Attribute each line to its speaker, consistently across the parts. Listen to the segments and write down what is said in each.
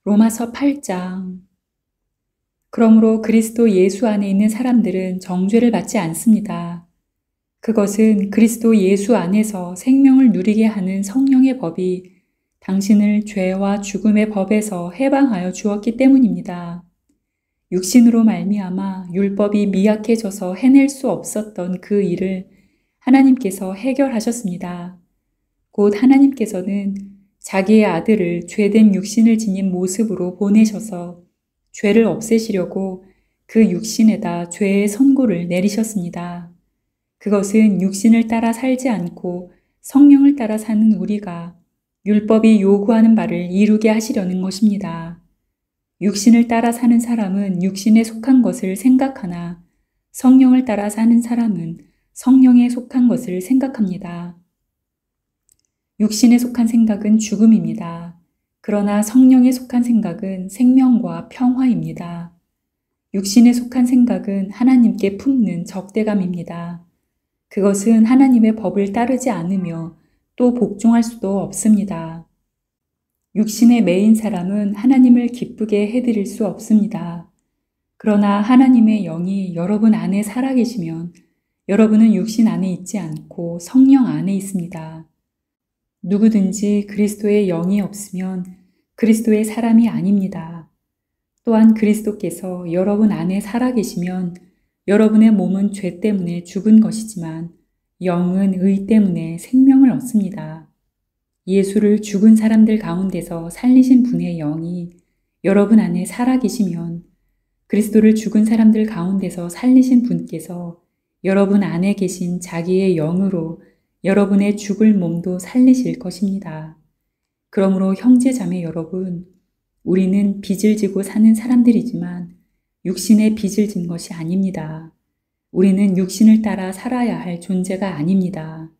Speaker 1: 로마서 8장. 그러므로 그리스도 예수 안에 있는 사람들은 정죄를 받지 않습니다. 그것은 그리스도 예수 안에서 생명을 누리게 하는 성령의 법이 당신을 죄와 죽음의 법에서 해방하여 주었기 때문입니다. 육신으로 말미암아 율법이 미약해져서 해낼 수 없었던 그 일을 하나님께서 해결하셨습니다. 곧 하나님께서는 자기의 아들을 죄된 육신을 지닌 모습으로 보내셔서 죄를 없애시려고 그 육신에다 죄의 선고를 내리셨습니다. 그것은 육신을 따라 살지 않고 성령을 따라 사는 우리가 율법이 요구하는 바를 이루게 하시려는 것입니다. 육신을 따라 사는 사람은 육신에 속한 것을 생각하나 성령을 따라 사는 사람은 성령에 속한 것을 생각합니다. 육신에 속한 생각은 죽음입니다. 그러나 성령에 속한 생각은 생명과 평화입니다. 육신에 속한 생각은 하나님께 품는 적대감입니다. 그것은 하나님의 법을 따르지 않으며 또 복종할 수도 없습니다. 육신에 매인 사람은 하나님을 기쁘게 해드릴 수 없습니다. 그러나 하나님의 영이 여러분 안에 살아계시면 여러분은 육신 안에 있지 않고 성령 안에 있습니다. 누구든지 그리스도의 영이 없으면 그리스도의 사람이 아닙니다. 또한 그리스도께서 여러분 안에 살아계시면 여러분의 몸은 죄 때문에 죽은 것이지만 영은 의 때문에 생명을 얻습니다. 예수를 죽은 사람들 가운데서 살리신 분의 영이 여러분 안에 살아계시면 그리스도를 죽은 사람들 가운데서 살리신 분께서 여러분 안에 계신 자기의 영으로 여러분의 죽을 몸도 살리실 것입니다. 그러므로 형제 자매 여러분, 우리는 빚을 지고 사는 사람들이지만 육신의 빚을 진 것이 아닙니다. 우리는 육신을 따라 살아야 할 존재가 아닙니다.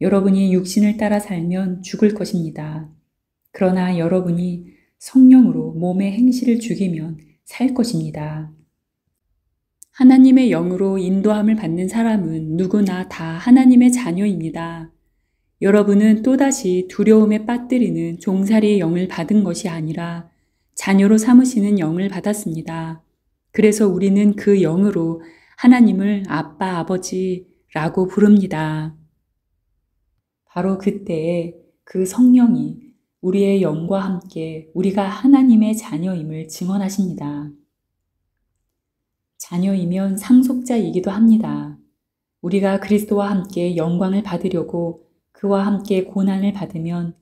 Speaker 1: 여러분이 육신을 따라 살면 죽을 것입니다. 그러나 여러분이 성령으로 몸의 행실을 죽이면 살 것입니다. 하나님의 영으로 인도함을 받는 사람은 누구나 다 하나님의 자녀입니다. 여러분은 또다시 두려움에 빠뜨리는 종살이의 영을 받은 것이 아니라 자녀로 삼으시는 영을 받았습니다. 그래서 우리는 그 영으로 하나님을 아빠, 아버지라고 부릅니다. 바로 그때에 그 성령이 우리의 영과 함께 우리가 하나님의 자녀임을 증언하십니다. 자녀이면 상속자이기도 합니다. 우리가 그리스도와 함께 영광을 받으려고 그와 함께 고난을 받으면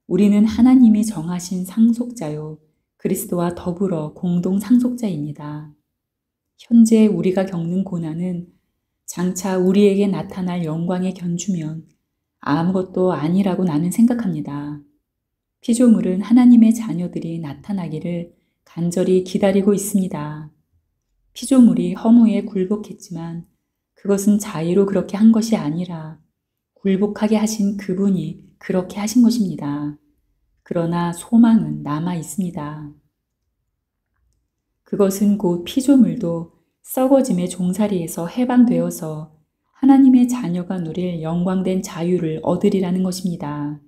Speaker 1: 우리는 하나님이 정하신 상속자요, 그리스도와 더불어 공동 상속자입니다. 현재 우리가 겪는 고난은 장차 우리에게 나타날 영광에 견주면 아무것도 아니라고 나는 생각합니다. 피조물은 하나님의 자녀들이 나타나기를 간절히 기다리고 있습니다. 피조물이 허무에 굴복했지만 그것은 자의로 그렇게 한 것이 아니라 굴복하게 하신 그분이 그렇게 하신 것입니다. 그러나 소망은 남아 있습니다. 그것은 곧 피조물도 썩어짐의 종살이에서 해방되어서 하나님의 자녀가 누릴 영광된 자유를 얻으리라는 것입니다.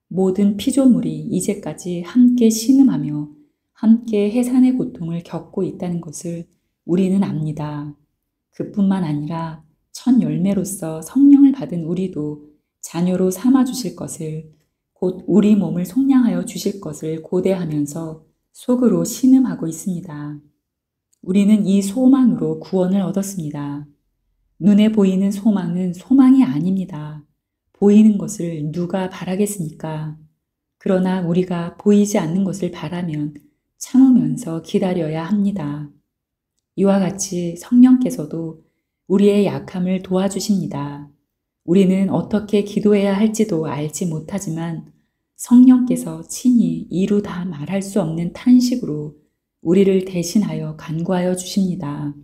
Speaker 1: 모든 피조물이 이제까지 함께 신음하며 함께 해산의 고통을 겪고 있다는 것을 우리는 압니다. 그뿐만 아니라 첫 열매로서 성령을 받은 우리도 자녀로 삼아 주실 것을, 곧 우리 몸을 속량하여 주실 것을 고대하면서 속으로 신음하고 있습니다. 우리는 이 소망으로 구원을 얻었습니다. 눈에 보이는 소망은 소망이 아닙니다. 보이는 것을 누가 바라겠습니까? 그러나 우리가 보이지 않는 것을 바라면 참으면서 기다려야 합니다. 이와 같이 성령께서도 우리의 약함을 도와주십니다. 우리는 어떻게 기도해야 할지도 알지 못하지만 성령께서 친히 이루다 말할 수 없는 탄식으로 우리를 대신하여 간구하여 주십니다.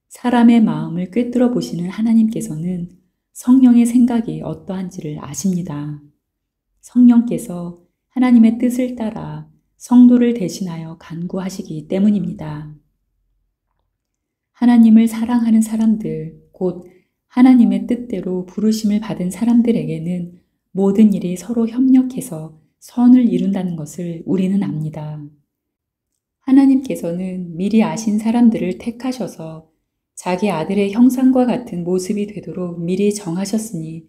Speaker 1: 사람의 마음을 꿰뚫어 보시는 하나님께서는 성령의 생각이 어떠한지를 아십니다. 성령께서 하나님의 뜻을 따라 성도를 대신하여 간구하시기 때문입니다. 하나님을 사랑하는 사람들, 곧 하나님의 뜻대로 부르심을 받은 사람들에게는 모든 일이 서로 협력해서 선을 이룬다는 것을 우리는 압니다. 하나님께서는 미리 아신 사람들을 택하셔서 자기 아들의 형상과 같은 모습이 되도록 미리 정하셨으니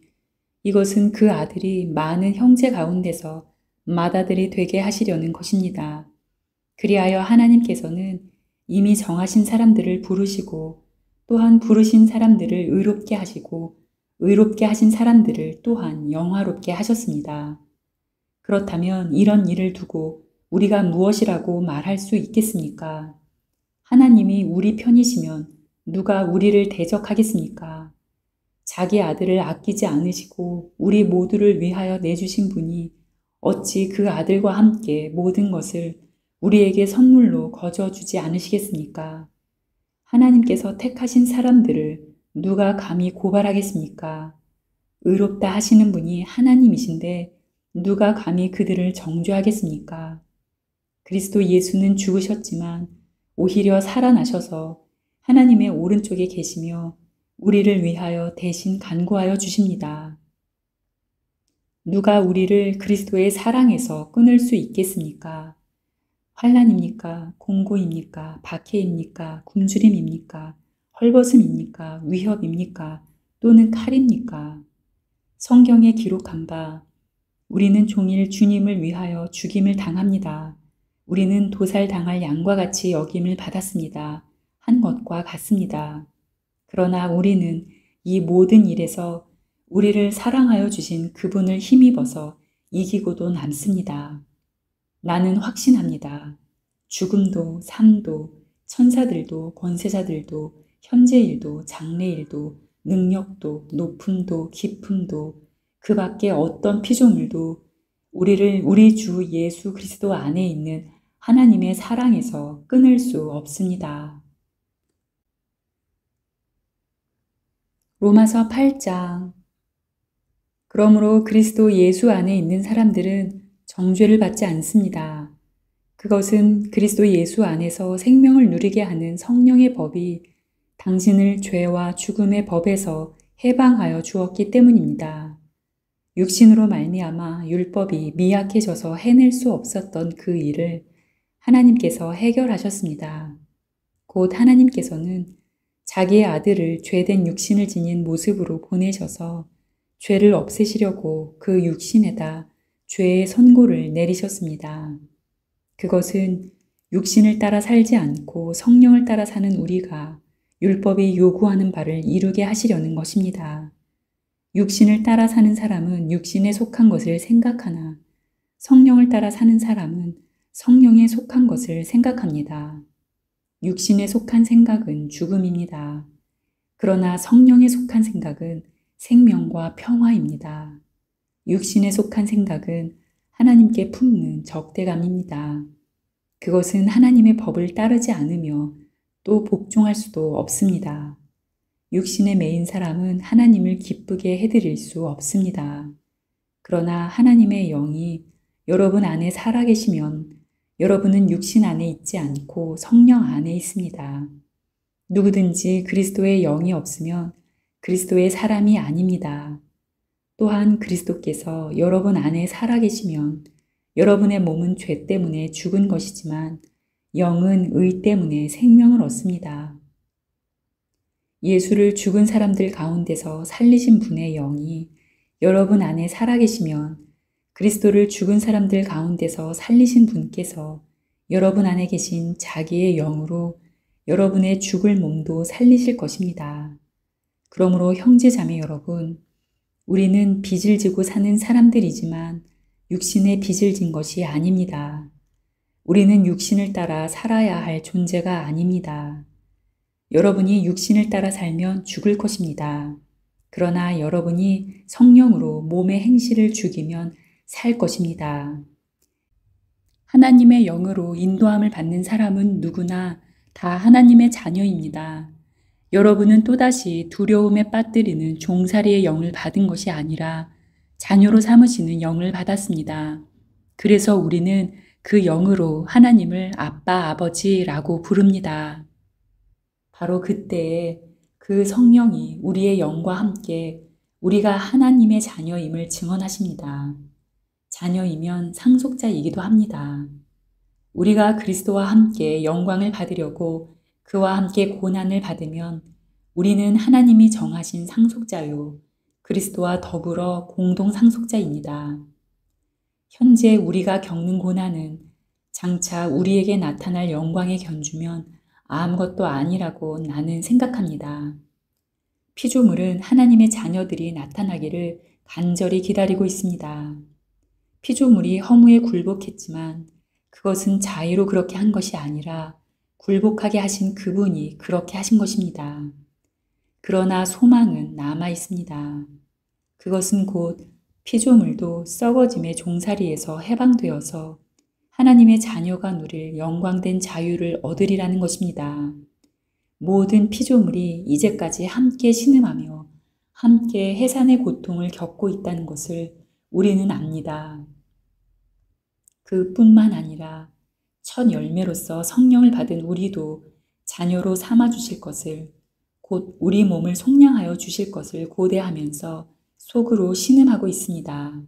Speaker 1: 이것은 그 아들이 많은 형제 가운데서 맏아들이 되게 하시려는 것입니다. 그리하여 하나님께서는 이미 정하신 사람들을 부르시고 또한 부르신 사람들을 의롭게 하시고 의롭게 하신 사람들을 또한 영화롭게 하셨습니다. 그렇다면 이런 일을 두고 우리가 무엇이라고 말할 수 있겠습니까? 하나님이 우리 편이시면 누가 우리를 대적하겠습니까? 자기 아들을 아끼지 않으시고 우리 모두를 위하여 내주신 분이 어찌 그 아들과 함께 모든 것을 우리에게 선물로 거저 주지 않으시겠습니까? 하나님께서 택하신 사람들을 누가 감히 고발하겠습니까? 의롭다 하시는 분이 하나님이신데 누가 감히 그들을 정죄하겠습니까? 그리스도 예수는 죽으셨지만 오히려 살아나셔서 하나님의 오른쪽에 계시며 우리를 위하여 대신 간구하여 주십니다. 누가 우리를 그리스도의 사랑에서 끊을 수 있겠습니까? 환난입니까? 공고입니까? 박해입니까? 굶주림입니까? 헐벗음입니까? 위협입니까? 또는 칼입니까? 성경에 기록한 바 우리는 종일 주님을 위하여 죽임을 당합니다. 우리는 도살당할 양과 같이 여김을 받았습니다. 한 것과 같습니다. 그러나 우리는 이 모든 일에서 우리를 사랑하여 주신 그분을 힘입어서 이기고도 남습니다. 나는 확신합니다. 죽음도 삶도 천사들도 권세자들도 현재일도 장래일도 능력도 높음도 깊음도 그 밖에 어떤 피조물도 우리를 우리 주 예수 그리스도 안에 있는 하나님의 사랑에서 끊을 수 없습니다. 로마서 8장. 그러므로 그리스도 예수 안에 있는 사람들은 정죄를 받지 않습니다. 그것은 그리스도 예수 안에서 생명을 누리게 하는 성령의 법이 당신을 죄와 죽음의 법에서 해방하여 주었기 때문입니다. 육신으로 말미암아 율법이 미약해져서 해낼 수 없었던 그 일을 하나님께서 해결하셨습니다. 곧 하나님께서는 자기의 아들을 죄된 육신을 지닌 모습으로 보내셔서 죄를 없애시려고 그 육신에다 죄의 선고를 내리셨습니다. 그것은 육신을 따라 살지 않고 성령을 따라 사는 우리가 율법이 요구하는 바를 이루게 하시려는 것입니다. 육신을 따라 사는 사람은 육신에 속한 것을 생각하나 성령을 따라 사는 사람은 성령에 속한 것을 생각합니다. 육신에 속한 생각은 죽음입니다. 그러나 성령에 속한 생각은 생명과 평화입니다. 육신에 속한 생각은 하나님께 품는 적대감입니다. 그것은 하나님의 법을 따르지 않으며 또 복종할 수도 없습니다. 육신에 매인 사람은 하나님을 기쁘게 해드릴 수 없습니다. 그러나 하나님의 영이 여러분 안에 살아계시면 여러분은 육신 안에 있지 않고 성령 안에 있습니다. 누구든지 그리스도의 영이 없으면 그리스도의 사람이 아닙니다. 또한 그리스도께서 여러분 안에 살아계시면 여러분의 몸은 죄 때문에 죽은 것이지만 영은 의 때문에 생명을 얻습니다. 예수를 죽은 사람들 가운데서 살리신 분의 영이 여러분 안에 살아계시면 그리스도를 죽은 사람들 가운데서 살리신 분께서 여러분 안에 계신 자기의 영으로 여러분의 죽을 몸도 살리실 것입니다. 그러므로 형제자매 여러분, 우리는 빚을 지고 사는 사람들이지만 육신의 빚을 진 것이 아닙니다. 우리는 육신을 따라 살아야 할 존재가 아닙니다. 여러분이 육신을 따라 살면 죽을 것입니다. 그러나 여러분이 성령으로 몸의 행실을 죽이면 살 것입니다. 하나님의 영으로 인도함을 받는 사람은 누구나 다 하나님의 자녀입니다. 여러분은 또다시 두려움에 빠뜨리는 종살이의 영을 받은 것이 아니라 자녀로 삼으시는 영을 받았습니다. 그래서 우리는 그 영으로 하나님을 아빠, 아버지라고 부릅니다. 바로 그때에 그 성령이 우리의 영과 함께 우리가 하나님의 자녀임을 증언하십니다. 자녀이면 상속자이기도 합니다. 우리가 그리스도와 함께 영광을 받으려고 그와 함께 고난을 받으면 우리는 하나님이 정하신 상속자요, 그리스도와 더불어 공동 상속자입니다. 현재 우리가 겪는 고난은 장차 우리에게 나타날 영광에 견주면 아무것도 아니라고 나는 생각합니다. 피조물은 하나님의 자녀들이 나타나기를 간절히 기다리고 있습니다. 피조물이 허무에 굴복했지만 그것은 자의로 그렇게 한 것이 아니라 굴복하게 하신 그분이 그렇게 하신 것입니다. 그러나 소망은 남아 있습니다. 그것은 곧 피조물도 썩어짐의 종살이에서 해방되어서 하나님의 자녀가 누릴 영광된 자유를 얻으리라는 것입니다. 모든 피조물이 이제까지 함께 신음하며 함께 해산의 고통을 겪고 있다는 것을 우리는 압니다. 그뿐만 아니라 첫 열매로서 성령을 받은 우리도 자녀로 삼아 주실 것을, 곧 우리 몸을 속량하여 주실 것을 고대하면서 속으로 신음하고 있습니다.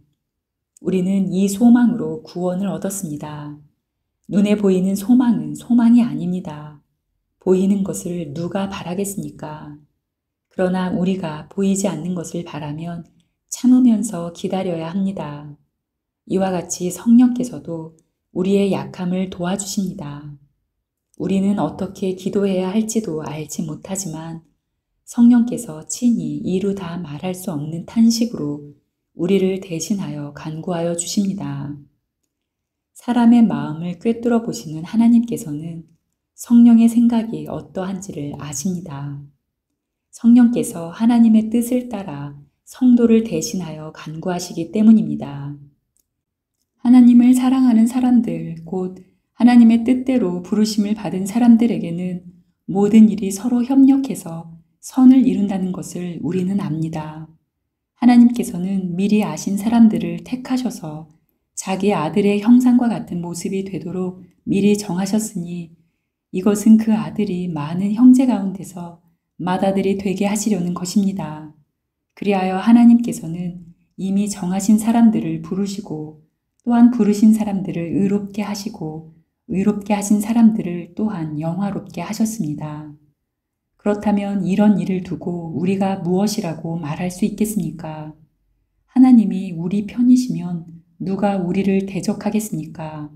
Speaker 1: 우리는 이 소망으로 구원을 얻었습니다. 눈에 보이는 소망은 소망이 아닙니다. 보이는 것을 누가 바라겠습니까? 그러나 우리가 보이지 않는 것을 바라면 참으면서 기다려야 합니다. 이와 같이 성령께서도 우리의 약함을 도와주십니다. 우리는 어떻게 기도해야 할지도 알지 못하지만 성령께서 친히 이루다 말할 수 없는 탄식으로 우리를 대신하여 간구하여 주십니다. 사람의 마음을 꿰뚫어 보시는 하나님께서는 성령의 생각이 어떠한지를 아십니다. 성령께서 하나님의 뜻을 따라 성도를 대신하여 간구하시기 때문입니다. 하나님을 사랑하는 사람들, 곧 하나님의 뜻대로 부르심을 받은 사람들에게는 모든 일이 서로 협력해서 선을 이룬다는 것을 우리는 압니다. 하나님께서는 미리 아신 사람들을 택하셔서 자기 아들의 형상과 같은 모습이 되도록 미리 정하셨으니 이것은 그 아들이 많은 형제 가운데서 맏아들이 되게 하시려는 것입니다. 그리하여 하나님께서는 이미 정하신 사람들을 부르시고 또한 부르신 사람들을 의롭게 하시고 의롭게 하신 사람들을 또한 영화롭게 하셨습니다. 그렇다면 이런 일을 두고 우리가 무엇이라고 말할 수 있겠습니까? 하나님이 우리 편이시면 누가 우리를 대적하겠습니까?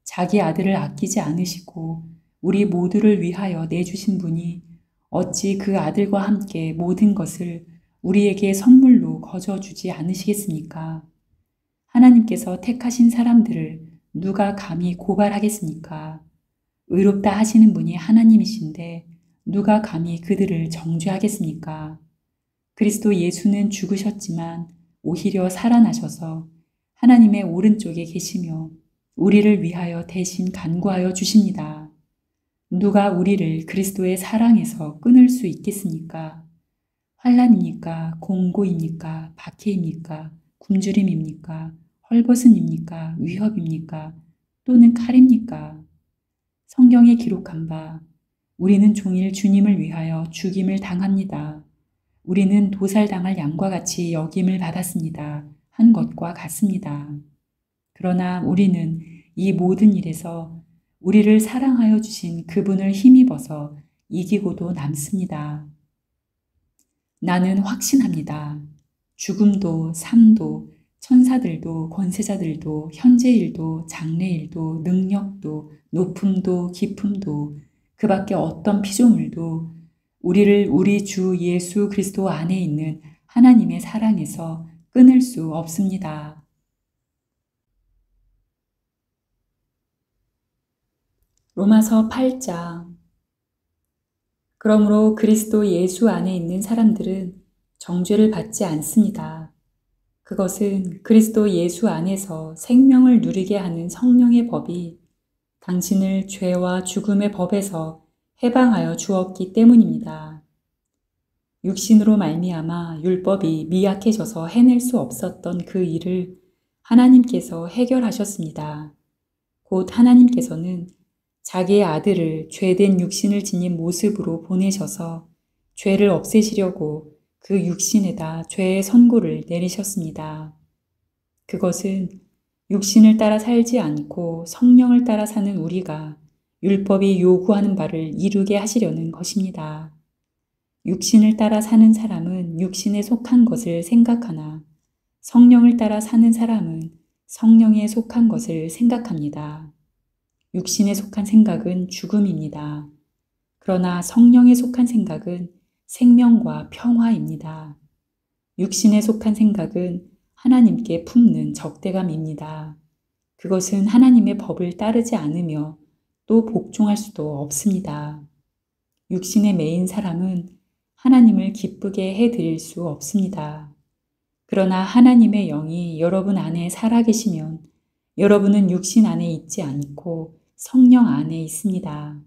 Speaker 1: 자기 아들을 아끼지 않으시고 우리 모두를 위하여 내주신 분이 어찌 그 아들과 함께 모든 것을 우리에게 선물로 거저주지 않으시겠습니까? 하나님께서 택하신 사람들을 누가 감히 고발하겠습니까? 의롭다 하시는 분이 하나님이신데 누가 감히 그들을 정죄하겠습니까? 그리스도 예수는 죽으셨지만 오히려 살아나셔서 하나님의 오른쪽에 계시며 우리를 위하여 대신 간구하여 주십니다. 누가 우리를 그리스도의 사랑에서 끊을 수 있겠습니까? 환난입니까? 공고입니까? 박해입니까? 굶주림입니까? 헐벗음입니까? 위협입니까? 또는 칼입니까? 성경에 기록한 바 우리는 종일 주님을 위하여 죽임을 당합니다. 우리는 도살당할 양과 같이 여김을 받았습니다. 한 것과 같습니다. 그러나 우리는 이 모든 일에서 우리를 사랑하여 주신 그분을 힘입어서 이기고도 남습니다. 나는 확신합니다. 죽음도 삶도 천사들도 권세자들도 현재일도 장래일도 능력도 높음도 깊음도 그 밖에 어떤 피조물도 우리를 우리 주 예수 그리스도 안에 있는 하나님의 사랑에서 끊을 수 없습니다. 로마서 8장. 그러므로 그리스도 예수 안에 있는 사람들은 정죄를 받지 않습니다. 그것은 그리스도 예수 안에서 생명을 누리게 하는 성령의 법이 당신을 죄와 죽음의 법에서 해방하여 주었기 때문입니다. 육신으로 말미암아 율법이 미약해져서 해낼 수 없었던 그 일을 하나님께서 해결하셨습니다. 곧 하나님께서는 자기의 아들을 죄된 육신을 지닌 모습으로 보내셔서 죄를 없애시려고 그 육신에다 죄의 선고를 내리셨습니다. 그것은 육신을 따라 살지 않고 성령을 따라 사는 우리가 율법이 요구하는 바를 이루게 하시려는 것입니다. 육신을 따라 사는 사람은 육신에 속한 것을 생각하나 성령을 따라 사는 사람은 성령에 속한 것을 생각합니다. 육신에 속한 생각은 죽음입니다. 그러나 성령에 속한 생각은 생명과 평화입니다. 육신에 속한 생각은 하나님께 품는 적대감입니다. 그것은 하나님의 법을 따르지 않으며 또 복종할 수도 없습니다. 육신에 매인 사람은 하나님을 기쁘게 해드릴 수 없습니다. 그러나 하나님의 영이 여러분 안에 살아계시면 여러분은 육신 안에 있지 않고 성령 안에 있습니다.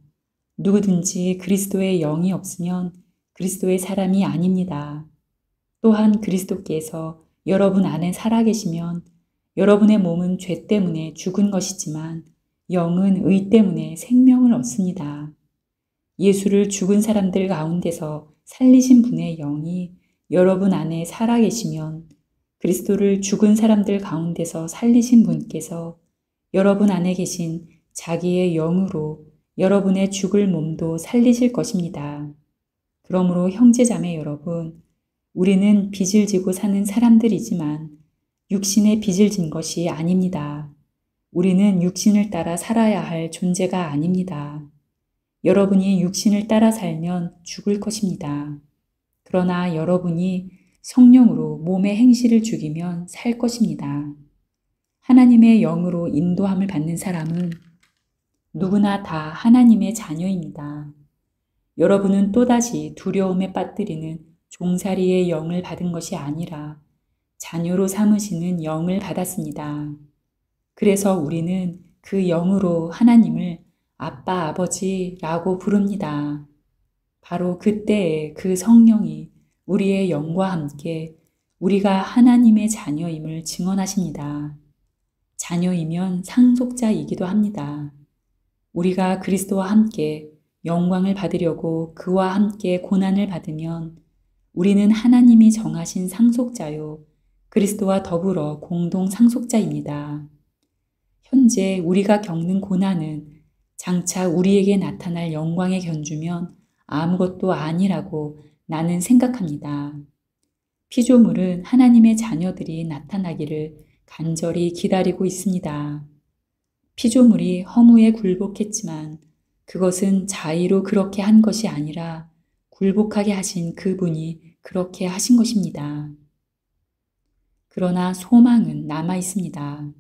Speaker 1: 누구든지 그리스도의 영이 없으면 그리스도의 사람이 아닙니다. 또한 그리스도께서 여러분 안에 살아계시면 여러분의 몸은 죄 때문에 죽은 것이지만 영은 의 때문에 생명을 얻습니다. 예수를 죽은 사람들 가운데서 살리신 분의 영이 여러분 안에 살아계시면 그리스도를 죽은 사람들 가운데서 살리신 분께서 여러분 안에 계신 자기의 영으로 여러분의 죽을 몸도 살리실 것입니다. 그러므로 형제자매 여러분, 우리는 빚을 지고 사는 사람들이지만 육신의 빚을 진 것이 아닙니다. 우리는 육신을 따라 살아야 할 존재가 아닙니다. 여러분이 육신을 따라 살면 죽을 것입니다. 그러나 여러분이 성령으로 몸의 행실을 죽이면 살 것입니다. 하나님의 영으로 인도함을 받는 사람은 누구나 다 하나님의 자녀입니다. 여러분은 또다시 두려움에 빠뜨리는 종살이의 영을 받은 것이 아니라 자녀로 삼으시는 영을 받았습니다. 그래서 우리는 그 영으로 하나님을 아빠, 아버지라고 부릅니다. 바로 그때에 그 성령이 우리의 영과 함께 우리가 하나님의 자녀임을 증언하십니다. 자녀이면 상속자이기도 합니다. 우리가 그리스도와 함께 영광을 받으려고 그와 함께 고난을 받으면 우리는 하나님이 정하신 상속자요, 그리스도와 더불어 공동 상속자입니다. 현재 우리가 겪는 고난은 장차 우리에게 나타날 영광에 견주면 아무것도 아니라고 나는 생각합니다. 피조물은 하나님의 자녀들이 나타나기를 간절히 기다리고 있습니다. 피조물이 허무에 굴복했지만 그것은 자의로 그렇게 한 것이 아니라 굴복하게 하신 그분이 그렇게 하신 것입니다. 그러나 소망은 남아 있습니다.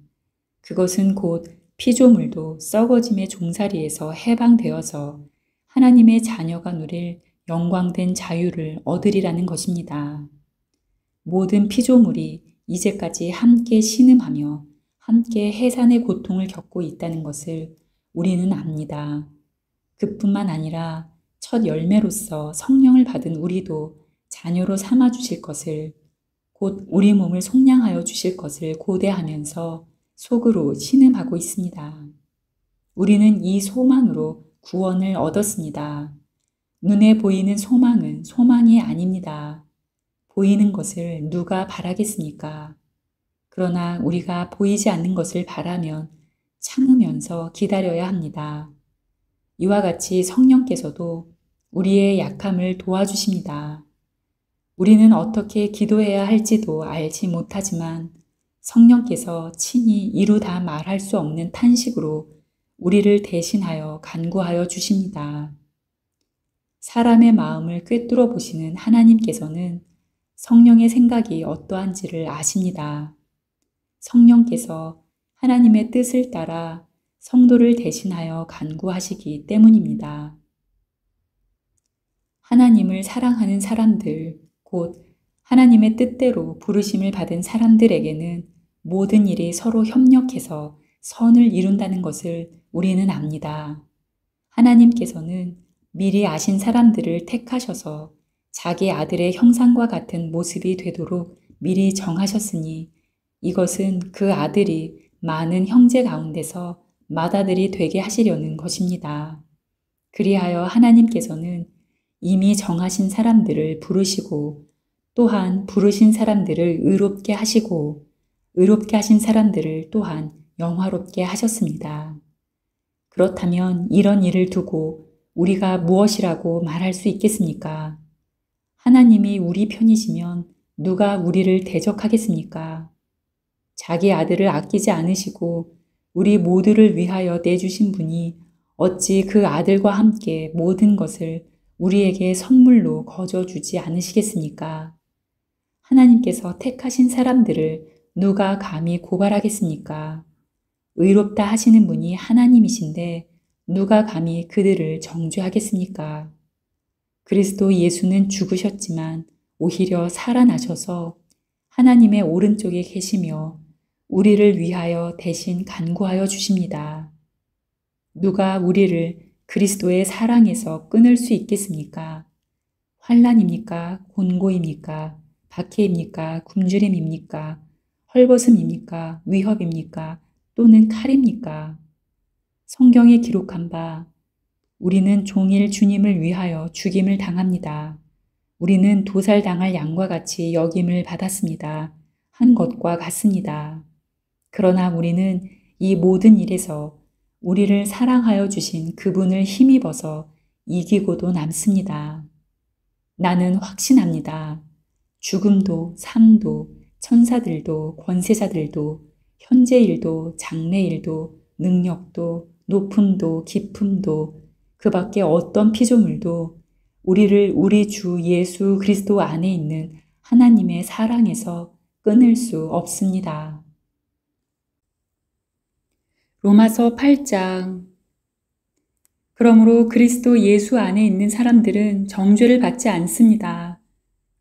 Speaker 1: 그것은 곧 피조물도 썩어짐의 종살이에서 해방되어서 하나님의 자녀가 누릴 영광된 자유를 얻으리라는 것입니다. 모든 피조물이 이제까지 함께 신음하며 함께 해산의 고통을 겪고 있다는 것을 우리는 압니다. 그뿐만 아니라 첫 열매로서 성령을 받은 우리도 자녀로 삼아 주실 것을, 곧 우리 몸을 속량하여 주실 것을 고대하면서 속으로 신음하고 있습니다. 우리는 이 소망으로 구원을 얻었습니다. 눈에 보이는 소망은 소망이 아닙니다. 보이는 것을 누가 바라겠습니까? 그러나 우리가 보이지 않는 것을 바라면 참으면서 기다려야 합니다. 이와 같이 성령께서도 우리의 약함을 도와주십니다. 우리는 어떻게 기도해야 할지도 알지 못하지만 성령께서 친히 이루 다 말할 수 없는 탄식으로 우리를 대신하여 간구하여 주십니다. 사람의 마음을 꿰뚫어 보시는 하나님께서는 성령의 생각이 어떠한지를 아십니다. 성령께서 하나님의 뜻을 따라 성도를 대신하여 간구하시기 때문입니다. 하나님을 사랑하는 사람들, 곧 하나님의 뜻대로 부르심을 받은 사람들에게는 모든 일이 서로 협력해서 선을 이룬다는 것을 우리는 압니다. 하나님께서는 미리 아신 사람들을 택하셔서 자기 아들의 형상과 같은 모습이 되도록 미리 정하셨으니 이것은 그 아들이 많은 형제 가운데서 맏아들이 되게 하시려는 것입니다. 그리하여 하나님께서는 이미 정하신 사람들을 부르시고 또한 부르신 사람들을 의롭게 하시고 의롭게 하신 사람들을 또한 영화롭게 하셨습니다. 그렇다면 이런 일을 두고 우리가 무엇이라고 말할 수 있겠습니까? 하나님이 우리 편이시면 누가 우리를 대적하겠습니까? 자기 아들을 아끼지 않으시고 우리 모두를 위하여 내주신 분이 어찌 그 아들과 함께 모든 것을 우리에게 선물로 거저주지 않으시겠습니까? 하나님께서 택하신 사람들을 누가 감히 고발하겠습니까? 의롭다 하시는 분이 하나님이신데 누가 감히 그들을 정죄하겠습니까? 그리스도 예수는 죽으셨지만 오히려 살아나셔서 하나님의 오른쪽에 계시며 우리를 위하여 대신 간구하여 주십니다. 누가 우리를 그리스도의 사랑에서 끊을 수 있겠습니까? 환난입니까? 곤고입니까? 박해입니까? 굶주림입니까? 헐벗음입니까? 위협입니까? 또는 칼입니까? 성경에 기록한 바 우리는 종일 주님을 위하여 죽임을 당합니다. 우리는 도살당할 양과 같이 여김을 받았습니다. 한 것과 같습니다. 그러나 우리는 이 모든 일에서 우리를 사랑하여 주신 그분을 힘입어서 이기고도 남습니다. 나는 확신합니다. 죽음도 삶도 천사들도 권세자들도 현재일도 장래일도 능력도 높음도 깊음도 그 밖에 어떤 피조물도 우리를 우리 주 예수 그리스도 안에 있는 하나님의 사랑에서 끊을 수 없습니다. 로마서 8장. 그러므로 그리스도 예수 안에 있는 사람들은 정죄를 받지 않습니다.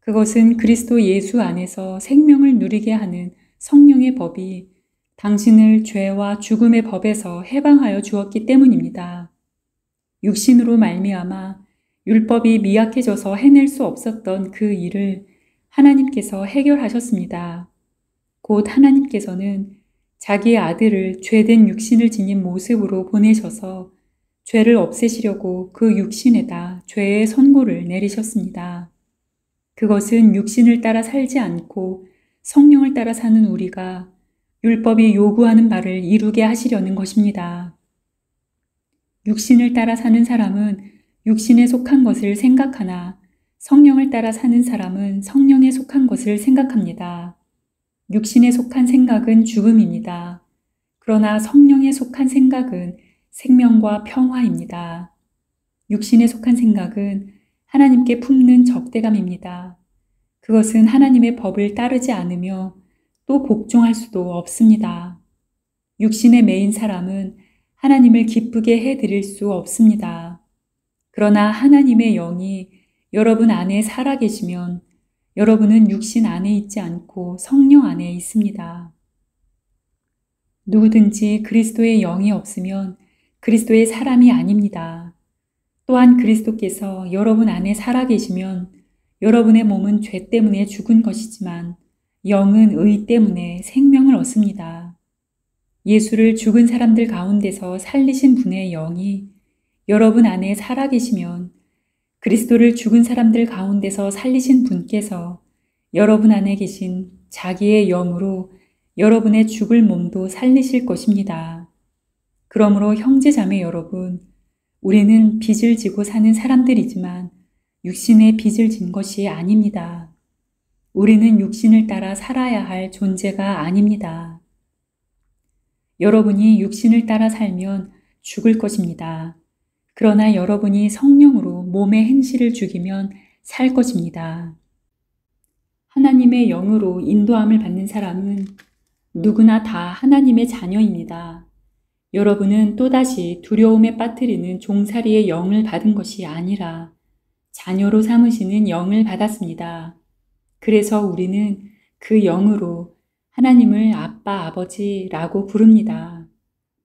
Speaker 1: 그것은 그리스도 예수 안에서 생명을 누리게 하는 성령의 법이 당신을 죄와 죽음의 법에서 해방하여 주었기 때문입니다. 육신으로 말미암아 율법이 미약해져서 해낼 수 없었던 그 일을 하나님께서 해결하셨습니다. 곧 하나님께서는 자기의 아들을 죄된 육신을 지닌 모습으로 보내셔서 죄를 없애시려고 그 육신에다 죄의 선고를 내리셨습니다. 그것은 육신을 따라 살지 않고 성령을 따라 사는 우리가 율법이 요구하는 바를 이루게 하시려는 것입니다. 육신을 따라 사는 사람은 육신에 속한 것을 생각하나 성령을 따라 사는 사람은 성령에 속한 것을 생각합니다. 육신에 속한 생각은 죽음입니다. 그러나 성령에 속한 생각은 생명과 평화입니다. 육신에 속한 생각은 하나님께 품는 적대감입니다. 그것은 하나님의 법을 따르지 않으며 또 복종할 수도 없습니다. 육신에 매인 사람은 하나님을 기쁘게 해드릴 수 없습니다. 그러나 하나님의 영이 여러분 안에 살아계시면 여러분은 육신 안에 있지 않고 성령 안에 있습니다. 누구든지 그리스도의 영이 없으면 그리스도의 사람이 아닙니다. 또한 그리스도께서 여러분 안에 살아계시면 여러분의 몸은 죄 때문에 죽은 것이지만 영은 의 때문에 생명을 얻습니다. 예수를 죽은 사람들 가운데서 살리신 분의 영이 여러분 안에 살아계시면 그리스도를 죽은 사람들 가운데서 살리신 분께서 여러분 안에 계신 자기의 영으로 여러분의 죽을 몸도 살리실 것입니다. 그러므로 형제자매 여러분, 우리는 빚을 지고 사는 사람들이지만 육신의 빚을 진 것이 아닙니다. 우리는 육신을 따라 살아야 할 존재가 아닙니다. 여러분이 육신을 따라 살면 죽을 것입니다. 그러나 여러분이 성령으로 몸의 행실을 죽이면 살 것입니다. 하나님의 영으로 인도함을 받는 사람은 누구나 다 하나님의 자녀입니다. 여러분은 또다시 두려움에 빠뜨리는 종살이의 영을 받은 것이 아니라 자녀로 삼으시는 영을 받았습니다. 그래서 우리는 그 영으로 하나님을 아빠, 아버지라고 부릅니다.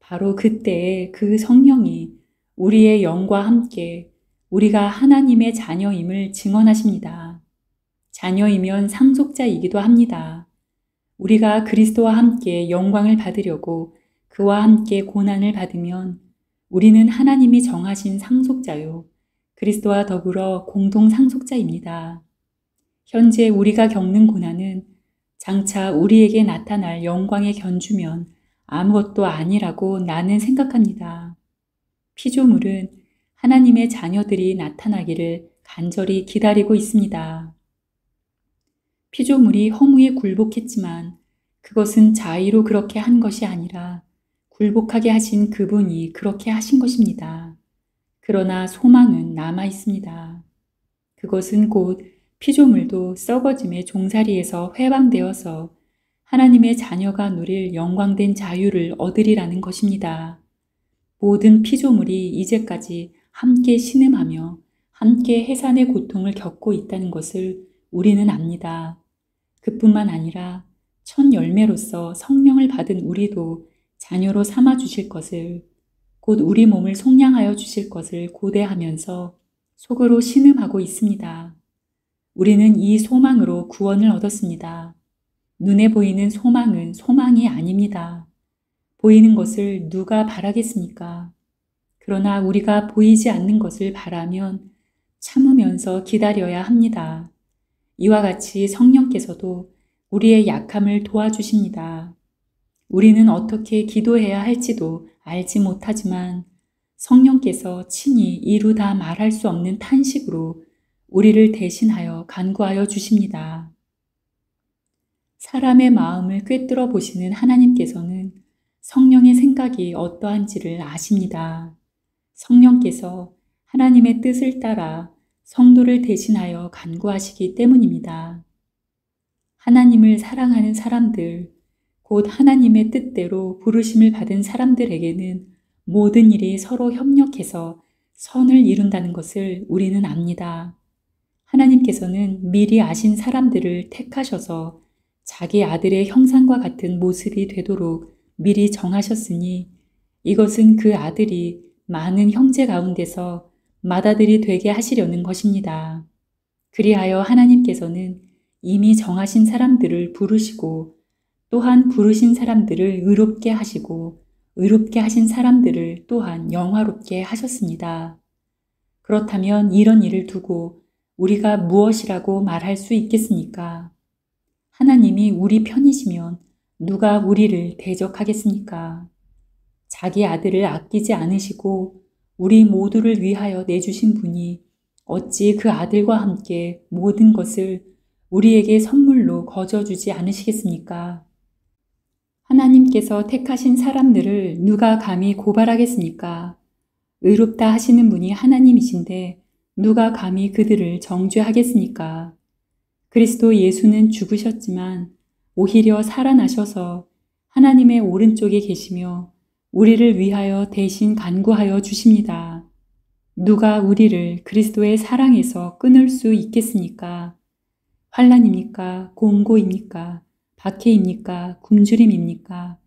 Speaker 1: 바로 그때에 그 성령이 우리의 영과 함께 우리가 하나님의 자녀임을 증언하십니다. 자녀이면 상속자이기도 합니다. 우리가 그리스도와 함께 영광을 받으려고 그와 함께 고난을 받으면 우리는 하나님이 정하신 상속자요, 그리스도와 더불어 공동 상속자입니다. 현재 우리가 겪는 고난은 장차 우리에게 나타날 영광에 견주면 아무것도 아니라고 나는 생각합니다. 피조물은 하나님의 자녀들이 나타나기를 간절히 기다리고 있습니다. 피조물이 허무에 굴복했지만 그것은 자의로 그렇게 한 것이 아니라 굴복하게 하신 그분이 그렇게 하신 것입니다. 그러나 소망은 남아 있습니다. 그것은 곧 피조물도 썩어짐의 종살이에서 회방되어서 하나님의 자녀가 누릴 영광된 자유를 얻으리라는 것입니다. 모든 피조물이 이제까지 함께 신음하며 함께 해산의 고통을 겪고 있다는 것을 우리는 압니다. 그뿐만 아니라 첫 열매로서 성령을 받은 우리도 자녀로 삼아 주실 것을, 곧 우리 몸을 속량하여 주실 것을 고대하면서 속으로 신음하고 있습니다. 우리는 이 소망으로 구원을 얻었습니다. 눈에 보이는 소망은 소망이 아닙니다. 보이는 것을 누가 바라겠습니까? 그러나 우리가 보이지 않는 것을 바라면 참으면서 기다려야 합니다. 이와 같이 성령께서도 우리의 약함을 도와주십니다. 우리는 어떻게 기도해야 할지도 알지 못하지만 성령께서 친히 이루다 말할 수 없는 탄식으로 우리를 대신하여 간구하여 주십니다. 사람의 마음을 꿰뚫어 보시는 하나님께서는 성령의 생각이 어떠한지를 아십니다. 성령께서 하나님의 뜻을 따라 성도를 대신하여 간구하시기 때문입니다. 하나님을 사랑하는 사람들, 곧 하나님의 뜻대로 부르심을 받은 사람들에게는 모든 일이 서로 협력해서 선을 이룬다는 것을 우리는 압니다. 하나님께서는 미리 아신 사람들을 택하셔서 자기 아들의 형상과 같은 모습이 되도록 미리 정하셨으니 이것은 그 아들이 많은 형제 가운데서 맏아들이 되게 하시려는 것입니다. 그리하여 하나님께서는 이미 정하신 사람들을 부르시고 또한 부르신 사람들을 의롭게 하시고 의롭게 하신 사람들을 또한 영화롭게 하셨습니다. 그렇다면 이런 일을 두고 우리가 무엇이라고 말할 수 있겠습니까? 하나님이 우리 편이시면 누가 우리를 대적하겠습니까? 자기 아들을 아끼지 않으시고 우리 모두를 위하여 내주신 분이 어찌 그 아들과 함께 모든 것을 우리에게 선물로 거저주지 않으시겠습니까? 하나님께서 택하신 사람들을 누가 감히 고발하겠습니까? 의롭다 하시는 분이 하나님이신데 누가 감히 그들을 정죄하겠습니까? 그리스도 예수는 죽으셨지만 오히려 살아나셔서 하나님의 오른쪽에 계시며 우리를 위하여 대신 간구하여 주십니다. 누가 우리를 그리스도의 사랑에서 끊을 수 있겠습니까? 환난입니까? 공고입니까? 박해입니까? 굶주림입니까?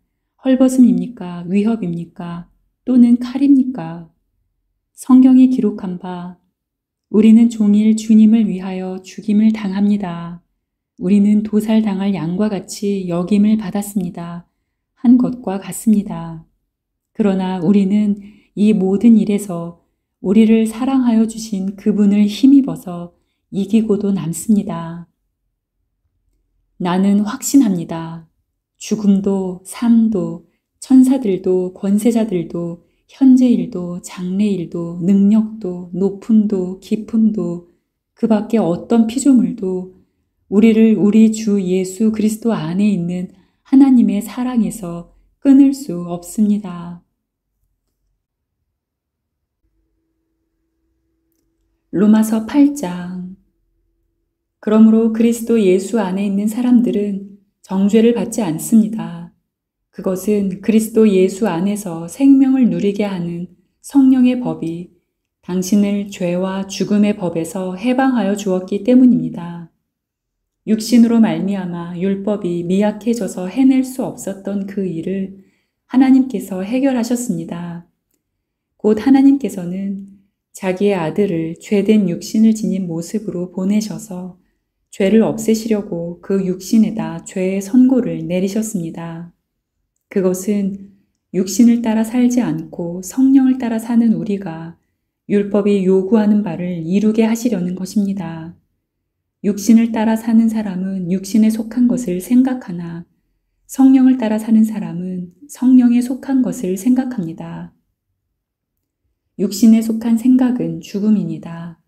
Speaker 1: 헐벗음입니까? 위협입니까? 또는 칼입니까? 성경이 기록한 바 우리는 종일 주님을 위하여 죽임을 당합니다. 우리는 도살당할 양과 같이 여김을 받았습니다. 한 것과 같습니다. 그러나 우리는 이 모든 일에서 우리를 사랑하여 주신 그분을 힘입어서 이기고도 남습니다. 나는 확신합니다. 죽음도 삶도 천사들도 권세자들도 현재일도 장래일도 능력도 높음도 깊음도 그 밖에 어떤 피조물도 우리를 우리 주 예수 그리스도 안에 있는 하나님의 사랑에서 끊을 수 없습니다. 로마서 8장. 그러므로 그리스도 예수 안에 있는 사람들은 정죄를 받지 않습니다. 그것은 그리스도 예수 안에서 생명을 누리게 하는 성령의 법이 당신을 죄와 죽음의 법에서 해방하여 주었기 때문입니다. 육신으로 말미암아 율법이 미약해져서 해낼 수 없었던 그 일을 하나님께서 해결하셨습니다. 곧 하나님께서는 자기의 아들을 죄된 육신을 지닌 모습으로 보내셔서 죄를 없애시려고 그 육신에다 죄의 선고를 내리셨습니다. 그것은 육신을 따라 살지 않고 성령을 따라 사는 우리가 율법이 요구하는 바를 이루게 하시려는 것입니다. 육신을 따라 사는 사람은 육신에 속한 것을 생각하나 성령을 따라 사는 사람은 성령에 속한 것을 생각합니다. 육신에 속한 생각은 죽음입니다.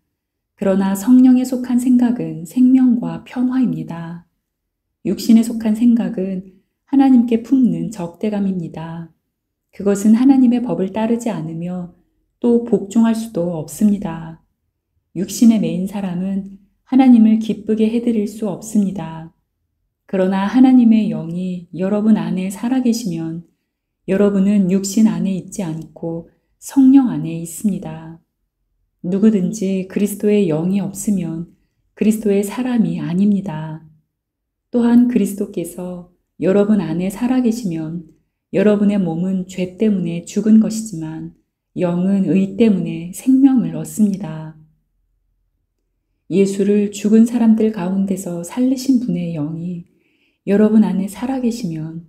Speaker 1: 그러나 성령에 속한 생각은 생명과 평화입니다. 육신에 속한 생각은 하나님께 품는 적대감입니다. 그것은 하나님의 법을 따르지 않으며 또 복종할 수도 없습니다. 육신에 매인 사람은 하나님을 기쁘게 해드릴 수 없습니다. 그러나 하나님의 영이 여러분 안에 살아계시면 여러분은 육신 안에 있지 않고 성령 안에 있습니다. 누구든지 그리스도의 영이 없으면 그리스도의 사람이 아닙니다. 또한 그리스도께서 여러분 안에 살아계시면 여러분의 몸은 죄 때문에 죽은 것이지만 영은 의 때문에 생명을 얻습니다. 예수를 죽은 사람들 가운데서 살리신 분의 영이 여러분 안에 살아계시면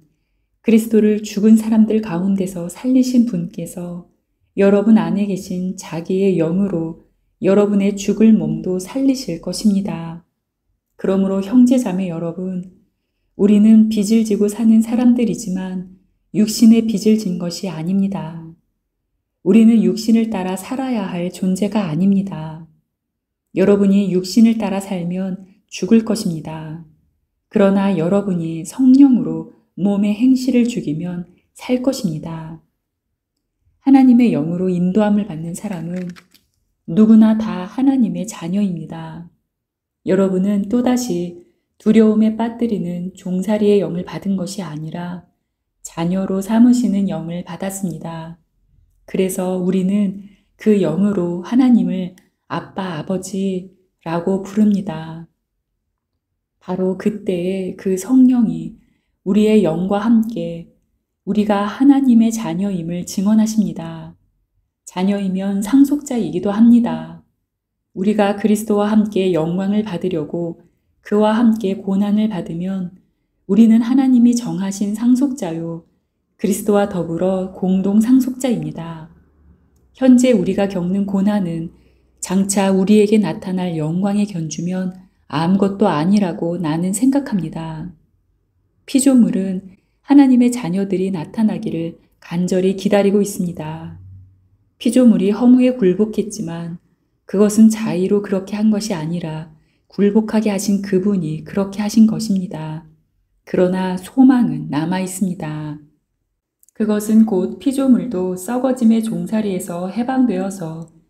Speaker 1: 그리스도를 죽은 사람들 가운데서 살리신 분께서 여러분 안에 계신 자기의 영으로 여러분의 죽을 몸도 살리실 것입니다. 그러므로 형제자매 여러분, 우리는 빚을 지고 사는 사람들이지만 육신의 빚을 진 것이 아닙니다. 우리는 육신을 따라 살아야 할 존재가 아닙니다. 여러분이 육신을 따라 살면 죽을 것입니다. 그러나 여러분이 성령으로 몸의 행실을 죽이면 살 것입니다. 하나님의 영으로 인도함을 받는 사람은 누구나 다 하나님의 자녀입니다. 여러분은 또다시 두려움에 빠뜨리는 종살이의 영을 받은 것이 아니라 자녀로 삼으시는 영을 받았습니다. 그래서 우리는 그 영으로 하나님을 아빠, 아버지라고 부릅니다. 바로 그때에 그 성령이 우리의 영과 함께 우리가 하나님의 자녀임을 증언하십니다. 자녀이면 상속자이기도 합니다. 우리가 그리스도와 함께 영광을 받으려고 그와 함께 고난을 받으면 우리는 하나님이 정하신 상속자요, 그리스도와 더불어 공동 상속자입니다. 현재 우리가 겪는 고난은 장차 우리에게 나타날 영광에 견주면 아무것도 아니라고 나는 생각합니다. 피조물은 하나님의 자녀들이 나타나기를 간절히 기다리고 있습니다. 피조물이 허무에 굴복했지만 그것은 자의로 그렇게 한 것이 아니라 굴복하게 하신 그분이 그렇게 하신 것입니다. 그러나 소망은 남아 있습니다. 그것은 곧 피조물도 썩어짐의 종살이에서 해방되어서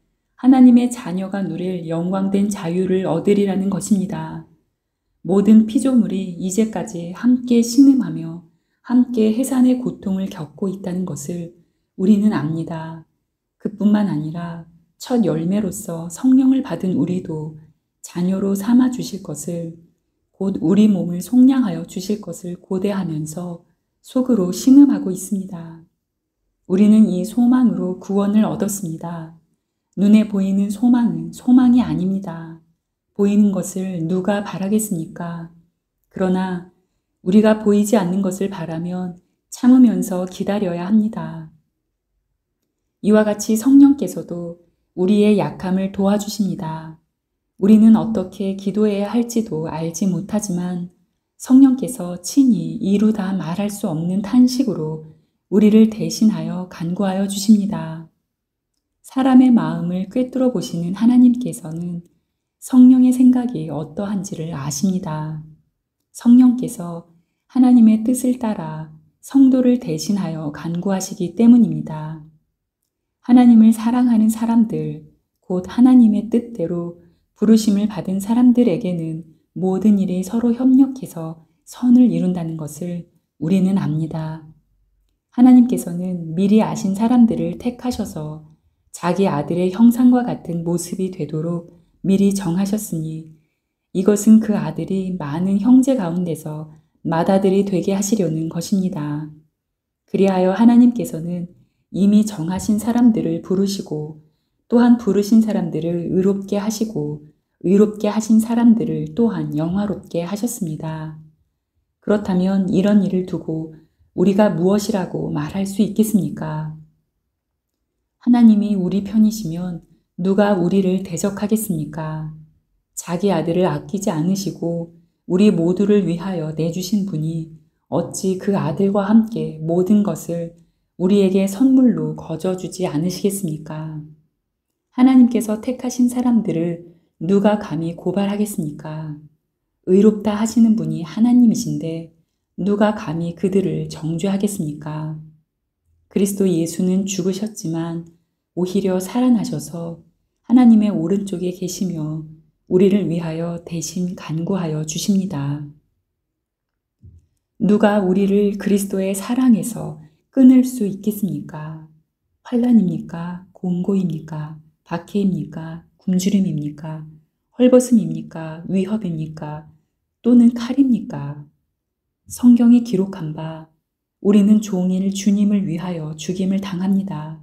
Speaker 1: 하나님의 자녀가 누릴 영광된 자유를 얻으리라는 것입니다. 모든 피조물이 이제까지 함께 신음하며 함께 해산의 고통을 겪고 있다는 것을 우리는 압니다. 그뿐만 아니라 첫 열매로서 성령을 받은 우리도 자녀로 삼아 주실 것을, 곧 우리 몸을 속량하여 주실 것을 고대하면서 속으로 신음하고 있습니다. 우리는 이 소망으로 구원을 얻었습니다. 눈에 보이는 소망은 소망이 아닙니다. 보이는 것을 누가 바라겠습니까? 그러나 우리가 보이지 않는 것을 바라면 참으면서 기다려야 합니다. 이와 같이 성령께서도 우리의 약함을 도와주십니다. 우리는 어떻게 기도해야 할지도 알지 못하지만 성령께서 친히 이루다 말할 수 없는 탄식으로 우리를 대신하여 간구하여 주십니다. 사람의 마음을 꿰뚫어 보시는 하나님께서는 성령의 생각이 어떠한지를 아십니다. 성령께서 하나님의 뜻을 따라 성도를 대신하여 간구하시기 때문입니다. 하나님을 사랑하는 사람들, 곧 하나님의 뜻대로 부르심을 받은 사람들에게는 모든 일이 서로 협력해서 선을 이룬다는 것을 우리는 압니다. 하나님께서는 미리 아신 사람들을 택하셔서 자기 아들의 형상과 같은 모습이 되도록 미리 정하셨으니 이것은 그 아들이 많은 형제 가운데서 맏아들이 되게 하시려는 것입니다. 그리하여 하나님께서는 이미 정하신 사람들을 부르시고 또한 부르신 사람들을 의롭게 하시고 의롭게 하신 사람들을 또한 영화롭게 하셨습니다. 그렇다면 이런 일을 두고 우리가 무엇이라고 말할 수 있겠습니까? 하나님이 우리 편이시면 누가 우리를 대적하겠습니까? 자기 아들을 아끼지 않으시고 우리 모두를 위하여 내주신 분이 어찌 그 아들과 함께 모든 것을 우리에게 선물로 거저주지 않으시겠습니까? 하나님께서 택하신 사람들을 누가 감히 고발하겠습니까? 의롭다 하시는 분이 하나님이신데 누가 감히 그들을 정죄하겠습니까? 그리스도 예수는 죽으셨지만 오히려 살아나셔서 하나님의 오른쪽에 계시며 우리를 위하여 대신 간구하여 주십니다. 누가 우리를 그리스도의 사랑에서 끊을 수 있겠습니까? 환난입니까? 공고입니까? 박해입니까? 굶주림입니까? 헐벗음입니까? 위협입니까? 또는 칼입니까? 성경에 기록한 바 우리는 종일 주님을 위하여 죽임을 당합니다.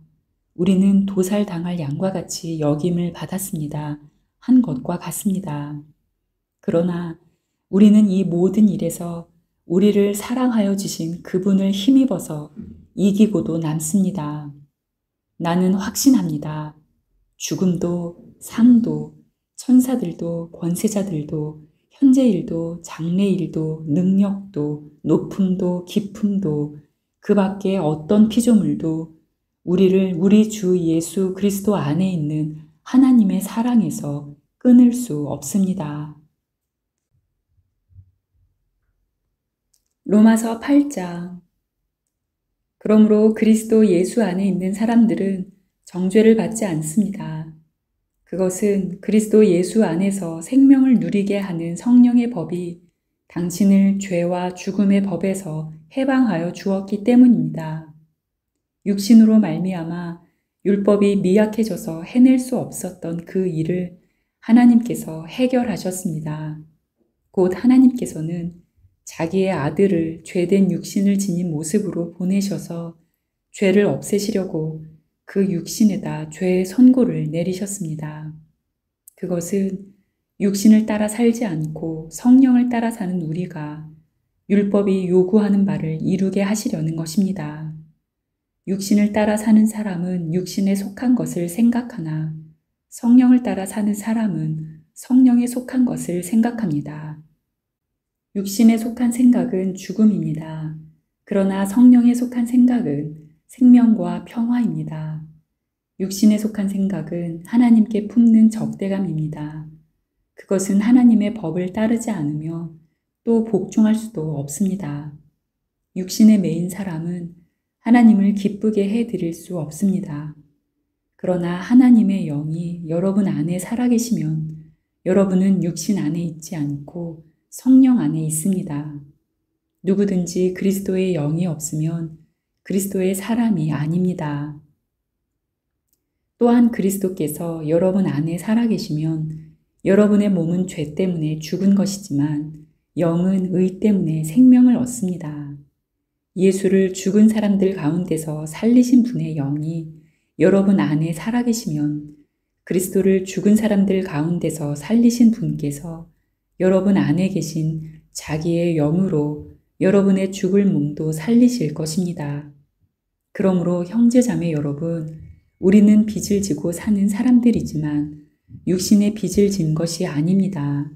Speaker 1: 우리는 도살당할 양과 같이 여김을 받았습니다. 한 것과 같습니다. 그러나 우리는 이 모든 일에서 우리를 사랑하여 주신 그분을 힘입어서 이기고도 남습니다. 나는 확신합니다. 죽음도 삶도 천사들도 권세자들도 현재일도 장래일도 능력도 높음도 깊음도 그 밖에 어떤 피조물도 우리를 우리 주 예수 그리스도 안에 있는 하나님의 사랑에서 끊을 수 없습니다. 로마서 8장. 그러므로 그리스도 예수 안에 있는 사람들은 정죄를 받지 않습니다. 그것은 그리스도 예수 안에서 생명을 누리게 하는 성령의 법이 당신을 죄와 죽음의 법에서 해방하여 주었기 때문입니다. 육신으로 말미암아 율법이 미약해져서 해낼 수 없었던 그 일을 하나님께서 해결하셨습니다. 곧 하나님께서는 자기의 아들을 죄된 육신을 지닌 모습으로 보내셔서 죄를 없애시려고 그 육신에다 죄의 선고를 내리셨습니다. 그것은 육신을 따라 살지 않고 성령을 따라 사는 우리가 율법이 요구하는 바를 이루게 하시려는 것입니다. 육신을 따라 사는 사람은 육신에 속한 것을 생각하나 성령을 따라 사는 사람은 성령에 속한 것을 생각합니다. 육신에 속한 생각은 죽음입니다. 그러나 성령에 속한 생각은 생명과 평화입니다. 육신에 속한 생각은 하나님께 품는 적대감입니다. 그것은 하나님의 법을 따르지 않으며 또 복종할 수도 없습니다. 육신에 매인 사람은 하나님을 기쁘게 해드릴 수 없습니다. 그러나 하나님의 영이 여러분 안에 살아계시면 여러분은 육신 안에 있지 않고 성령 안에 있습니다. 누구든지 그리스도의 영이 없으면 그리스도의 사람이 아닙니다. 또한 그리스도께서 여러분 안에 살아계시면 여러분의 몸은 죄 때문에 죽은 것이지만 영은 의 때문에 생명을 얻습니다. 예수를 죽은 사람들 가운데서 살리신 분의 영이 여러분 안에 살아계시면 그리스도를 죽은 사람들 가운데서 살리신 분께서 여러분 안에 계신 자기의 영으로 여러분의 죽을 몸도 살리실 것입니다. 그러므로 형제자매 여러분, 우리는 빚을 지고 사는 사람들이지만 육신의 빚을 진 것이 아닙니다.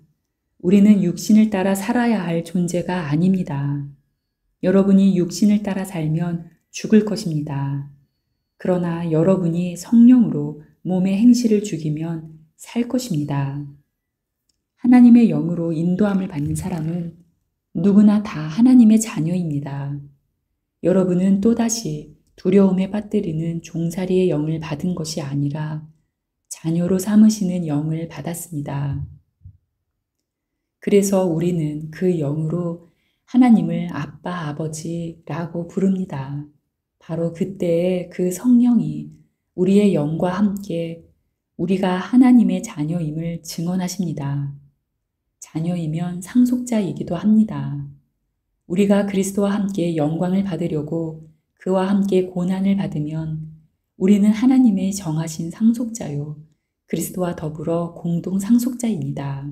Speaker 1: 우리는 육신을 따라 살아야 할 존재가 아닙니다. 여러분이 육신을 따라 살면 죽을 것입니다. 그러나 여러분이 성령으로 몸의 행실을 죽이면 살 것입니다. 하나님의 영으로 인도함을 받는 사람은 누구나 다 하나님의 자녀입니다. 여러분은 또다시 두려움에 빠뜨리는 종살이의 영을 받은 것이 아니라 자녀로 삼으시는 영을 받았습니다. 그래서 우리는 그 영으로 하나님을 아빠, 아버지라고 부릅니다. 바로 그때에 그 성령이 우리의 영과 함께 우리가 하나님의 자녀임을 증언하십니다. 자녀이면 상속자이기도 합니다. 우리가 그리스도와 함께 영광을 받으려고 그와 함께 고난을 받으면 우리는 하나님의 정하신 상속자요, 그리스도와 더불어 공동 상속자입니다.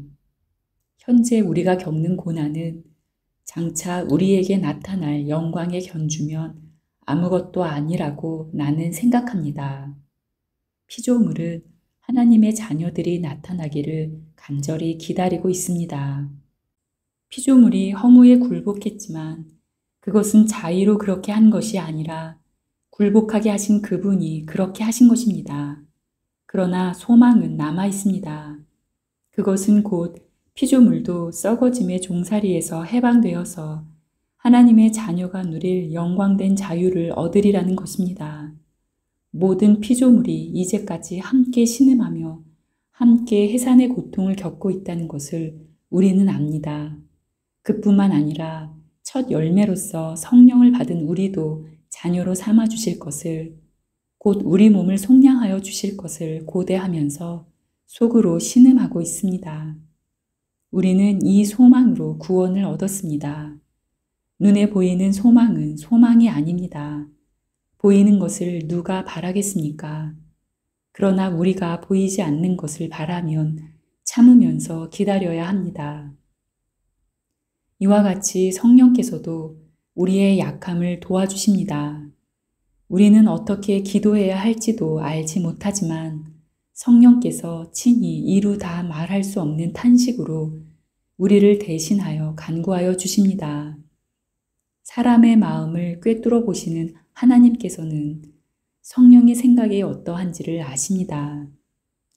Speaker 1: 현재 우리가 겪는 고난은 장차 우리에게 나타날 영광에 견주면 아무것도 아니라고 나는 생각합니다. 피조물은 하나님의 자녀들이 나타나기를 간절히 기다리고 있습니다. 피조물이 허무에 굴복했지만 그것은 자의로 그렇게 한 것이 아니라 굴복하게 하신 그분이 그렇게 하신 것입니다. 그러나 소망은 남아 있습니다. 그것은 곧 피조물도 썩어짐의 종살이에서 해방되어서 하나님의 자녀가 누릴 영광된 자유를 얻으리라는 것입니다. 모든 피조물이 이제까지 함께 신음하며 함께 해산의 고통을 겪고 있다는 것을 우리는 압니다. 그뿐만 아니라 첫 열매로서 성령을 받은 우리도 자녀로 삼아 주실 것을, 곧 우리 몸을 속량하여 주실 것을 고대하면서 속으로 신음하고 있습니다. 우리는 이 소망으로 구원을 얻었습니다. 눈에 보이는 소망은 소망이 아닙니다. 보이는 것을 누가 바라겠습니까? 그러나 우리가 보이지 않는 것을 바라면 참으면서 기다려야 합니다. 이와 같이 성령께서도 우리의 약함을 도와주십니다. 우리는 어떻게 기도해야 할지도 알지 못하지만 성령께서 친히 이루 다 말할 수 없는 탄식으로 우리를 대신하여 간구하여 주십니다. 사람의 마음을 꿰뚫어 보시는 하나님께서는 성령의 생각이 어떠한지를 아십니다.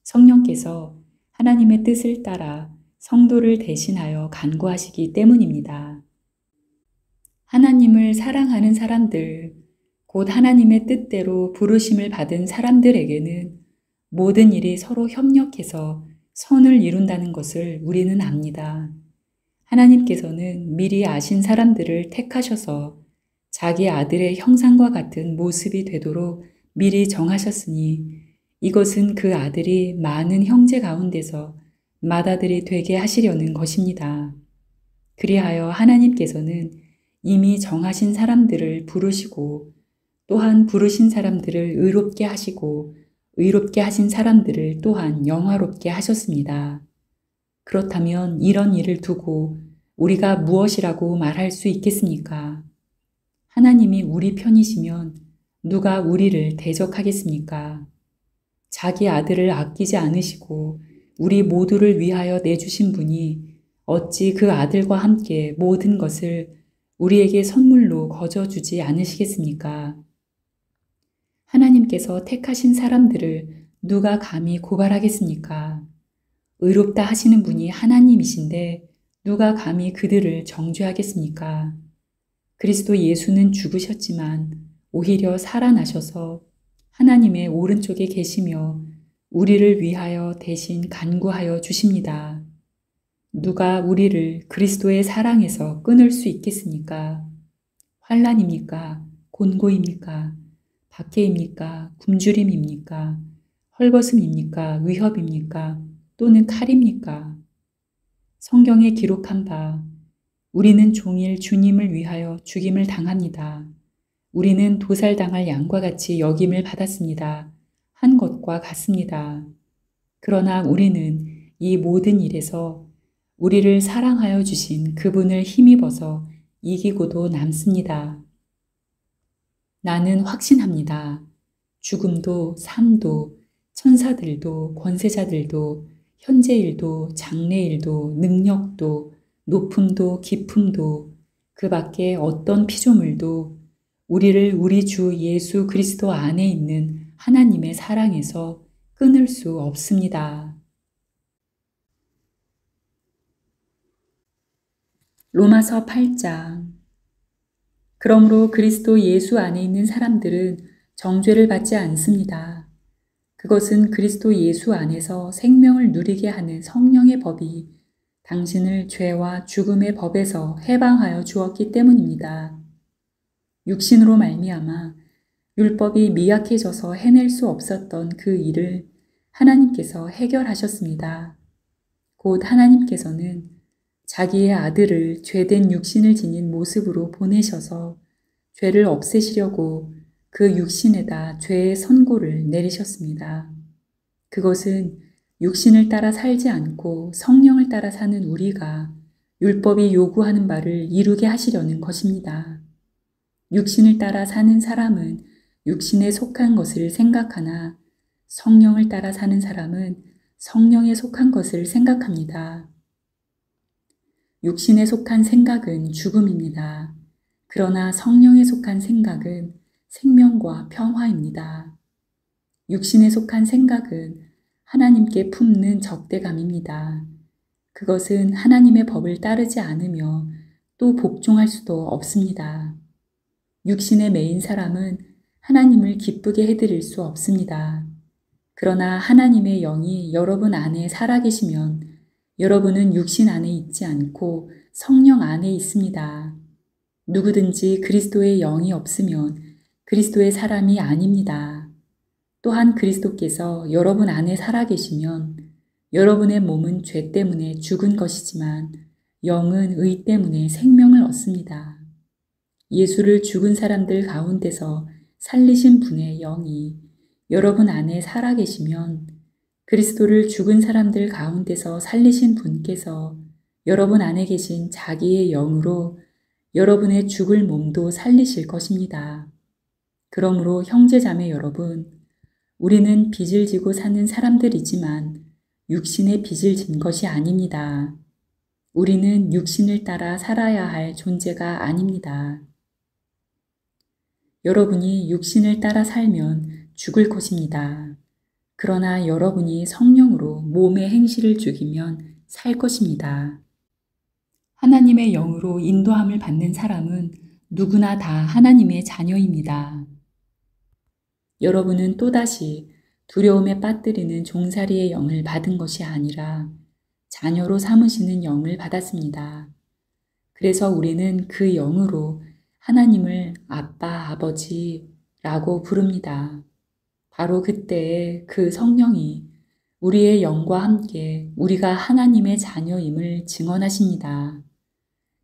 Speaker 1: 성령께서 하나님의 뜻을 따라 성도를 대신하여 간구하시기 때문입니다. 하나님을 사랑하는 사람들, 곧 하나님의 뜻대로 부르심을 받은 사람들에게는 모든 일이 서로 협력해서 선을 이룬다는 것을 우리는 압니다. 하나님께서는 미리 아신 사람들을 택하셔서 자기 아들의 형상과 같은 모습이 되도록 미리 정하셨으니 이것은 그 아들이 많은 형제 가운데서 맏아들이 되게 하시려는 것입니다. 그리하여 하나님께서는 이미 정하신 사람들을 부르시고 또한 부르신 사람들을 의롭게 하시고 의롭게 하신 사람들을 또한 영화롭게 하셨습니다. 그렇다면 이런 일을 두고 우리가 무엇이라고 말할 수 있겠습니까? 하나님이 우리 편이시면 누가 우리를 대적하겠습니까? 자기 아들을 아끼지 않으시고 우리 모두를 위하여 내주신 분이 어찌 그 아들과 함께 모든 것을 우리에게 선물로 거저주지 않으시겠습니까? 하나님께서 택하신 사람들을 누가 감히 고발하겠습니까? 의롭다 하시는 분이 하나님이신데 누가 감히 그들을 정죄하겠습니까? 그리스도 예수는 죽으셨지만 오히려 살아나셔서 하나님의 오른쪽에 계시며 우리를 위하여 대신 간구하여 주십니다. 누가 우리를 그리스도의 사랑에서 끊을 수 있겠습니까? 환난입니까? 곤고입니까? 박해입니까? 굶주림입니까? 헐벗음입니까? 위협입니까? 또는 칼입니까? 성경에 기록한 바 우리는 종일 주님을 위하여 죽임을 당합니다. 우리는 도살당할 양과 같이 여김을 받았습니다. 한 것과 같습니다. 그러나 우리는 이 모든 일에서 우리를 사랑하여 주신 그분을 힘입어서 이기고도 남습니다. 나는 확신합니다. 죽음도 삶도 천사들도 권세자들도 현재일도 장래일도 능력도 높음도 깊음도 그 밖에 어떤 피조물도 우리를 우리 주 예수 그리스도 안에 있는 하나님의 사랑에서 끊을 수 없습니다. 로마서 8장. 그러므로 그리스도 예수 안에 있는 사람들은 정죄를 받지 않습니다. 그것은 그리스도 예수 안에서 생명을 누리게 하는 성령의 법이 당신을 죄와 죽음의 법에서 해방하여 주었기 때문입니다. 육신으로 말미암아 율법이 미약해져서 해낼 수 없었던 그 일을 하나님께서 해결하셨습니다. 곧 하나님께서는 자기의 아들을 죄된 육신을 지닌 모습으로 보내셔서 죄를 없애시려고 그 육신에다 죄의 선고를 내리셨습니다. 그것은 육신을 따라 살지 않고 성령을 따라 사는 우리가 율법이 요구하는 바를 이루게 하시려는 것입니다. 육신을 따라 사는 사람은 육신에 속한 것을 생각하나 성령을 따라 사는 사람은 성령에 속한 것을 생각합니다. 육신에 속한 생각은 죽음입니다. 그러나 성령에 속한 생각은 생명과 평화입니다. 육신에 속한 생각은 하나님께 품는 적대감입니다. 그것은 하나님의 법을 따르지 않으며 또 복종할 수도 없습니다. 육신에 매인 사람은 하나님을 기쁘게 해드릴 수 없습니다. 그러나 하나님의 영이 여러분 안에 살아계시면 여러분은 육신 안에 있지 않고 성령 안에 있습니다. 누구든지 그리스도의 영이 없으면 그리스도의 사람이 아닙니다. 또한 그리스도께서 여러분 안에 살아계시면 여러분의 몸은 죄 때문에 죽은 것이지만 영은 의 때문에 생명을 얻습니다. 예수를 죽은 사람들 가운데서 살리신 분의 영이 여러분 안에 살아계시면 그리스도를 죽은 사람들 가운데서 살리신 분께서 여러분 안에 계신 자기의 영으로 여러분의 죽을 몸도 살리실 것입니다. 그러므로 형제자매 여러분, 우리는 빚을 지고 사는 사람들이지만 육신의 빚을 진 것이 아닙니다. 우리는 육신을 따라 살아야 할 존재가 아닙니다. 여러분이 육신을 따라 살면 죽을 것입니다. 그러나 여러분이 성령으로 몸의 행실을 죽이면 살 것입니다. 하나님의 영으로 인도함을 받는 사람은 누구나 다 하나님의 자녀입니다. 여러분은 또다시 두려움에 빠뜨리는 종살이의 영을 받은 것이 아니라 자녀로 삼으시는 영을 받았습니다. 그래서 우리는 그 영으로 하나님을 아빠, 아버지라고 부릅니다. 바로 그때에 그 성령이 우리의 영과 함께 우리가 하나님의 자녀임을 증언하십니다.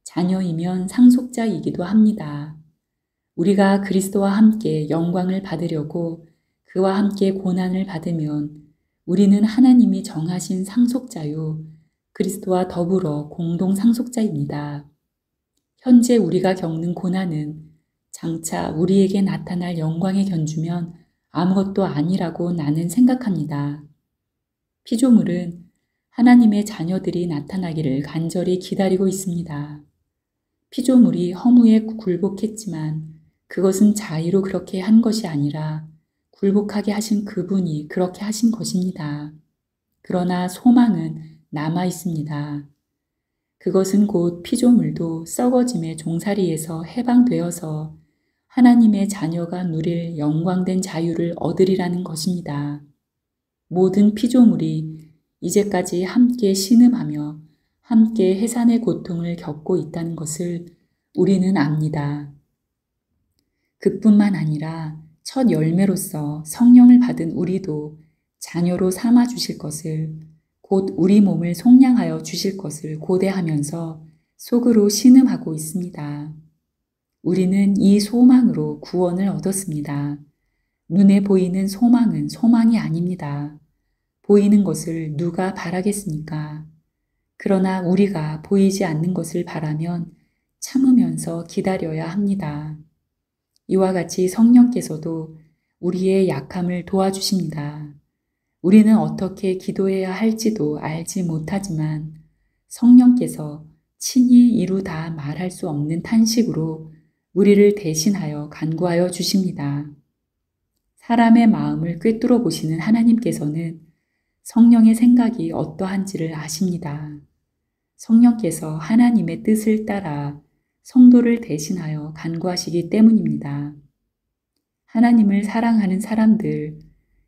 Speaker 1: 자녀이면 상속자이기도 합니다. 우리가 그리스도와 함께 영광을 받으려고 그와 함께 고난을 받으면 우리는 하나님이 정하신 상속자요, 그리스도와 더불어 공동 상속자입니다. 현재 우리가 겪는 고난은 장차 우리에게 나타날 영광에 견주면 아무것도 아니라고 나는 생각합니다. 피조물은 하나님의 자녀들이 나타나기를 간절히 기다리고 있습니다. 피조물이 허무에 굴복했지만 그것은 자의로 그렇게 한 것이 아니라 굴복하게 하신 그분이 그렇게 하신 것입니다. 그러나 소망은 남아 있습니다. 그것은 곧 피조물도 썩어짐의 종살이에서 해방되어서 하나님의 자녀가 누릴 영광된 자유를 얻으리라는 것입니다. 모든 피조물이 이제까지 함께 신음하며 함께 해산의 고통을 겪고 있다는 것을 우리는 압니다. 그뿐만 아니라 첫 열매로서 성령을 받은 우리도 자녀로 삼아 주실 것을, 곧 우리 몸을 속량하여 주실 것을 고대하면서 속으로 신음하고 있습니다. 우리는 이 소망으로 구원을 얻었습니다. 눈에 보이는 소망은 소망이 아닙니다. 보이는 것을 누가 바라겠습니까? 그러나 우리가 보이지 않는 것을 바라면 참으면서 기다려야 합니다. 이와 같이 성령께서도 우리의 약함을 도와주십니다. 우리는 어떻게 기도해야 할지도 알지 못하지만 성령께서 친히 이루다 말할 수 없는 탄식으로 우리를 대신하여 간구하여 주십니다. 사람의 마음을 꿰뚫어 보시는 하나님께서는 성령의 생각이 어떠한지를 아십니다. 성령께서 하나님의 뜻을 따라 성도를 대신하여 간구하시기 때문입니다. 하나님을 사랑하는 사람들,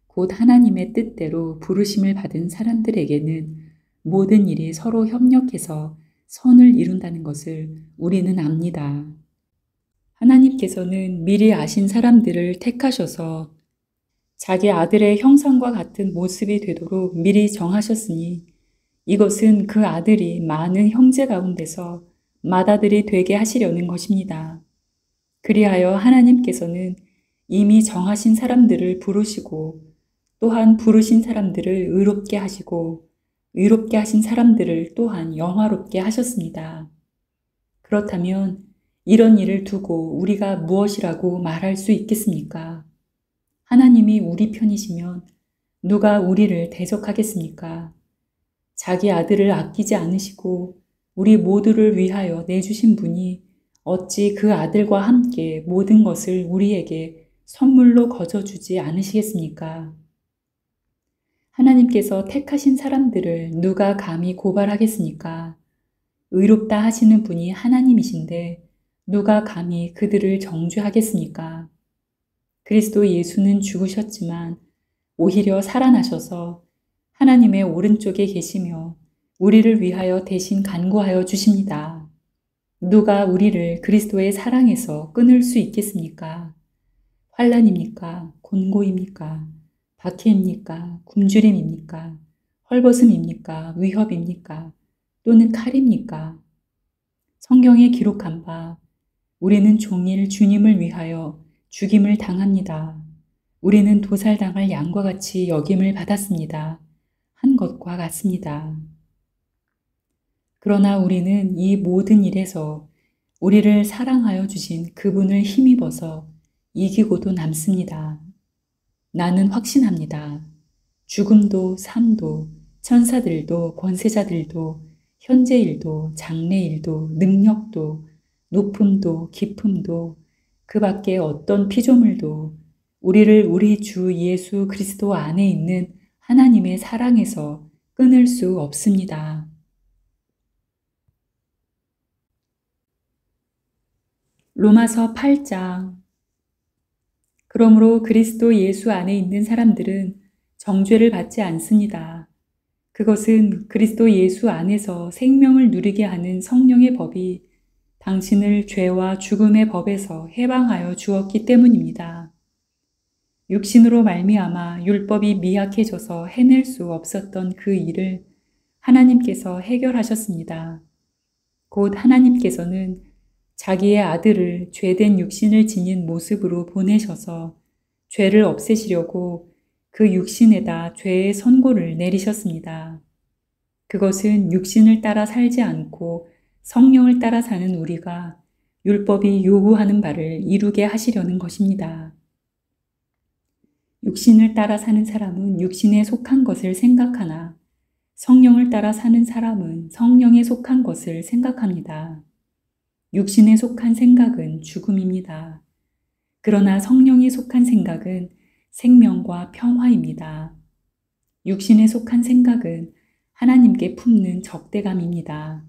Speaker 1: 곧 하나님의 뜻대로 부르심을 받은 사람들에게는 모든 일이 서로 협력해서 선을 이룬다는 것을 우리는 압니다. 하나님께서는 미리 아신 사람들을 택하셔서 자기 아들의 형상과 같은 모습이 되도록 미리 정하셨으니 이것은 그 아들이 많은 형제 가운데서 맏아들이 되게 하시려는 것입니다. 그리하여 하나님께서는 이미 정하신 사람들을 부르시고 또한 부르신 사람들을 의롭게 하시고 의롭게 하신 사람들을 또한 영화롭게 하셨습니다. 그렇다면 이런 일을 두고 우리가 무엇이라고 말할 수 있겠습니까? 하나님이 우리 편이시면 누가 우리를 대적하겠습니까? 자기 아들을 아끼지 않으시고 우리 모두를 위하여 내주신 분이 어찌 그 아들과 함께 모든 것을 우리에게 선물로 거저주지 않으시겠습니까? 하나님께서 택하신 사람들을 누가 감히 고발하겠습니까? 의롭다 하시는 분이 하나님이신데 누가 감히 그들을 정죄하겠습니까? 그리스도 예수는 죽으셨지만 오히려 살아나셔서 하나님의 오른쪽에 계시며 우리를 위하여 대신 간구하여 주십니다. 누가 우리를 그리스도의 사랑에서 끊을 수 있겠습니까? 환난입니까? 곤고입니까? 박해입니까? 굶주림입니까? 헐벗음입니까? 위협입니까? 또는 칼입니까? 성경에 기록한 바 우리는 종일 주님을 위하여 죽임을 당합니다. 우리는 도살당할 양과 같이 여김을 받았습니다. 한 것과 같습니다. 그러나 우리는 이 모든 일에서 우리를 사랑하여 주신 그분을 힘입어서 이기고도 남습니다. 나는 확신합니다. 죽음도 삶도 천사들도 권세자들도 현재일도 장래일도 능력도 높음도 깊음도 그 밖에 어떤 피조물도 우리를 우리 주 예수 그리스도 안에 있는 하나님의 사랑에서 끊을 수 없습니다. 로마서 8장. 그러므로 그리스도 예수 안에 있는 사람들은 정죄를 받지 않습니다. 그것은 그리스도 예수 안에서 생명을 누리게 하는 성령의 법이 당신을 죄와 죽음의 법에서 해방하여 주었기 때문입니다. 육신으로 말미암아 율법이 미약해져서 해낼 수 없었던 그 일을 하나님께서 해결하셨습니다. 곧 하나님께서는 자기의 아들을 죄된 육신을 지닌 모습으로 보내셔서 죄를 없애시려고 그 육신에다 죄의 선고를 내리셨습니다. 그것은 육신을 따라 살지 않고 성령을 따라 사는 우리가 율법이 요구하는 바를 이루게 하시려는 것입니다. 육신을 따라 사는 사람은 육신에 속한 것을 생각하나 성령을 따라 사는 사람은 성령에 속한 것을 생각합니다. 육신에 속한 생각은 죽음입니다. 그러나 성령에 속한 생각은 생명과 평화입니다. 육신에 속한 생각은 하나님께 품는 적대감입니다.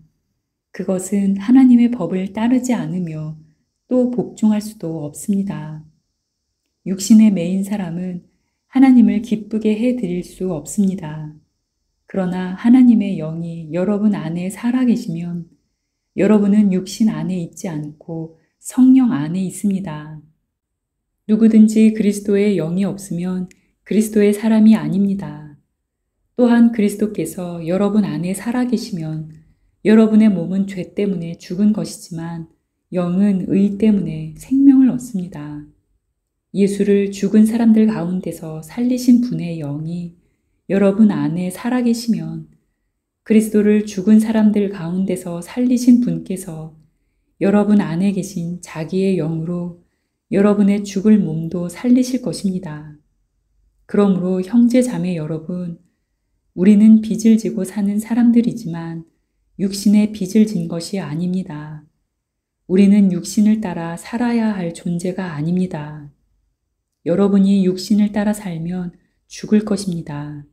Speaker 1: 그것은 하나님의 법을 따르지 않으며 또 복종할 수도 없습니다. 육신에 매인 사람은 하나님을 기쁘게 해드릴 수 없습니다. 그러나 하나님의 영이 여러분 안에 살아계시면 여러분은 육신 안에 있지 않고 성령 안에 있습니다. 누구든지 그리스도의 영이 없으면 그리스도의 사람이 아닙니다. 또한 그리스도께서 여러분 안에 살아계시면 여러분의 몸은 죄 때문에 죽은 것이지만 영은 의 때문에 생명을 얻습니다. 예수를 죽은 사람들 가운데서 살리신 분의 영이 여러분 안에 살아계시면 그리스도를 죽은 사람들 가운데서 살리신 분께서 여러분 안에 계신 자기의 영으로 여러분의 죽을 몸도 살리실 것입니다. 그러므로 형제 자매 여러분, 우리는 빚을 지고 사는 사람들이지만 육신의 빚을 진 것이 아닙니다. 우리는 육신을 따라 살아야 할 존재가 아닙니다. 여러분이 육신을 따라 살면 죽을 것입니다.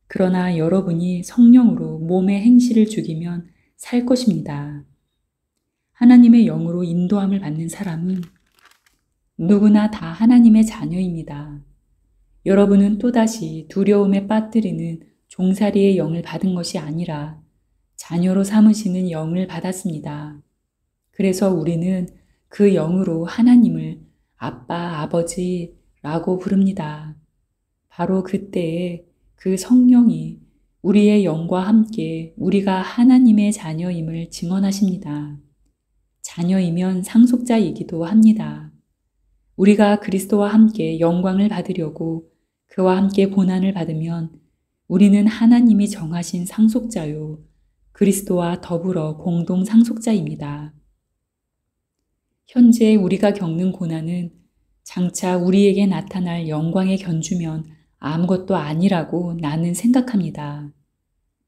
Speaker 1: 그러나 여러분이 성령으로 몸의 행실을 죽이면 살 것입니다. 하나님의 영으로 인도함을 받는 사람은 누구나 다 하나님의 자녀입니다. 여러분은 또다시 두려움에 빠뜨리는 종살이의 영을 받은 것이 아니라 자녀로 삼으시는 영을 받았습니다. 그래서 우리는 그 영으로 하나님을 아빠, 아버지라고 부릅니다. 바로 그때에 그 성령이 우리의 영과 함께 우리가 하나님의 자녀임을 증언하십니다. 자녀이면 상속자이기도 합니다. 우리가 그리스도와 함께 영광을 받으려고 그와 함께 고난을 받으면 우리는 하나님이 정하신 상속자요, 그리스도와 더불어 공동 상속자입니다. 현재 우리가 겪는 고난은 장차 우리에게 나타날 영광에 견주면 아무것도 아니라고 나는 생각합니다.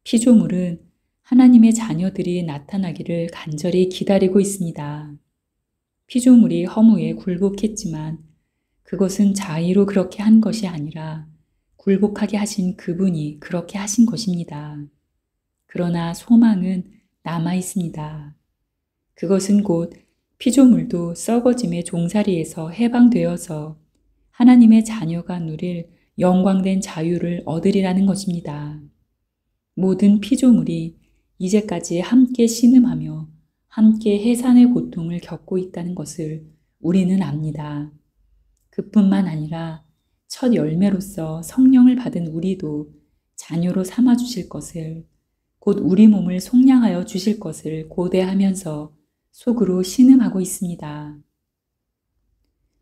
Speaker 1: 피조물은 하나님의 자녀들이 나타나기를 간절히 기다리고 있습니다. 피조물이 허무에 굴복했지만 그것은 자의로 그렇게 한 것이 아니라 굴복하게 하신 그분이 그렇게 하신 것입니다. 그러나 소망은 남아 있습니다. 그것은 곧 피조물도 썩어짐의 종살이에서 해방되어서 하나님의 자녀가 누릴 영광된 자유를 얻으리라는 것입니다. 모든 피조물이 이제까지 함께 신음하며 함께 해산의 고통을 겪고 있다는 것을 우리는 압니다. 그뿐만 아니라 첫 열매로서 성령을 받은 우리도 자녀로 삼아 주실 것을, 곧 우리 몸을 속량하여 주실 것을 고대하면서 속으로 신음하고 있습니다.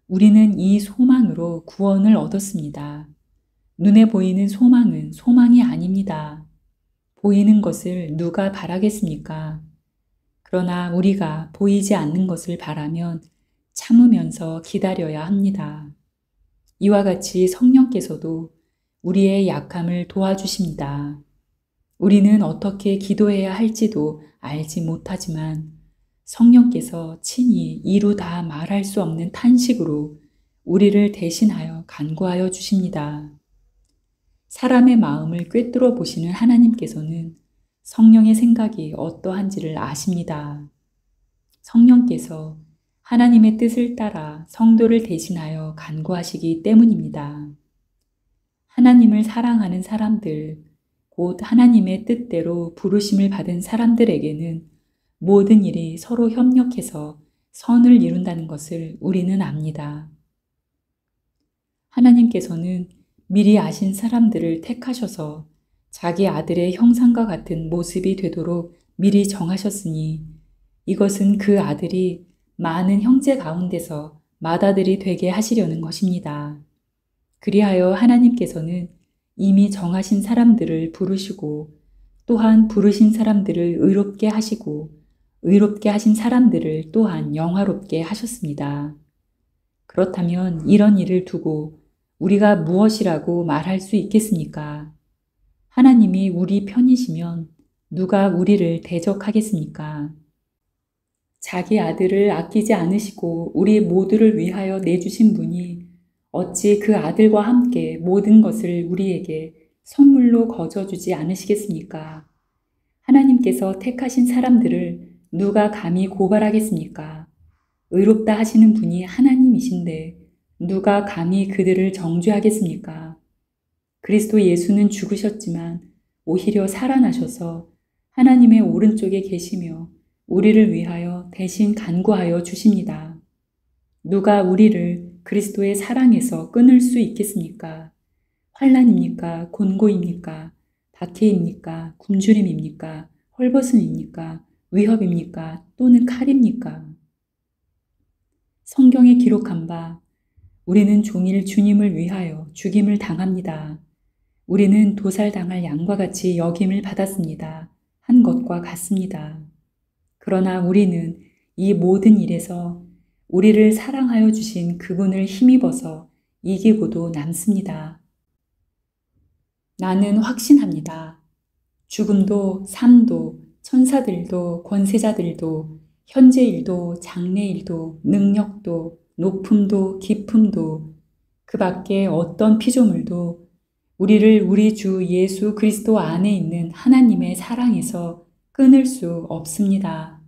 Speaker 1: 우리는 이 소망으로 구원을 얻었습니다. 눈에 보이는 소망은 소망이 아닙니다. 보이는 것을 누가 바라겠습니까? 그러나 우리가 보이지 않는 것을 바라면 참으면서 기다려야 합니다. 이와 같이 성령께서도 우리의 약함을 도와주십니다. 우리는 어떻게 기도해야 할지도 알지 못하지만 성령께서 친히 이루 다 말할 수 없는 탄식으로 우리를 대신하여 간구하여 주십니다. 사람의 마음을 꿰뚫어 보시는 하나님께서는 성령의 생각이 어떠한지를 아십니다. 성령께서 하나님의 뜻을 따라 성도를 대신하여 간구하시기 때문입니다. 하나님을 사랑하는 사람들, 곧 하나님의 뜻대로 부르심을 받은 사람들에게는 모든 일이 서로 협력해서 선을 이룬다는 것을 우리는 압니다. 하나님께서는 미리 아신 사람들을 택하셔서 자기 아들의 형상과 같은 모습이 되도록 미리 정하셨으니 이것은 그 아들이 많은 형제 가운데서 맏아들이 되게 하시려는 것입니다. 그리하여 하나님께서는 이미 정하신 사람들을 부르시고 또한 부르신 사람들을 의롭게 하시고 의롭게 하신 사람들을 또한 영화롭게 하셨습니다. 그렇다면 이런 일을 두고 우리가 무엇이라고 말할 수 있겠습니까? 하나님이 우리 편이시면 누가 우리를 대적하겠습니까? 자기 아들을 아끼지 않으시고 우리 모두를 위하여 내주신 분이 어찌 그 아들과 함께 모든 것을 우리에게 선물로 거저주지 않으시겠습니까? 하나님께서 택하신 사람들을 누가 감히 고발하겠습니까? 의롭다 하시는 분이 하나님이신데 누가 감히 그들을 정죄하겠습니까? 그리스도 예수는 죽으셨지만 오히려 살아나셔서 하나님의 오른쪽에 계시며 우리를 위하여 대신 간구하여 주십니다. 누가 우리를 그리스도의 사랑에서 끊을 수 있겠습니까? 환난입니까? 곤고입니까? 박해입니까? 굶주림입니까? 헐벗음입니까? 위협입니까? 또는 칼입니까? 성경에 기록한 바 우리는 종일 주님을 위하여 죽임을 당합니다. 우리는 도살당할 양과 같이 여김을 받았습니다. 한 것과 같습니다. 그러나 우리는 이 모든 일에서 우리를 사랑하여 주신 그분을 힘입어서 이기고도 남습니다. 나는 확신합니다. 죽음도 삶도 천사들도 권세자들도 현재 일도 장래 일도 능력도 높음도 깊음도 그 밖에 어떤 피조물도 우리를 우리 주 예수 그리스도 안에 있는 하나님의 사랑에서 끊을 수 없습니다.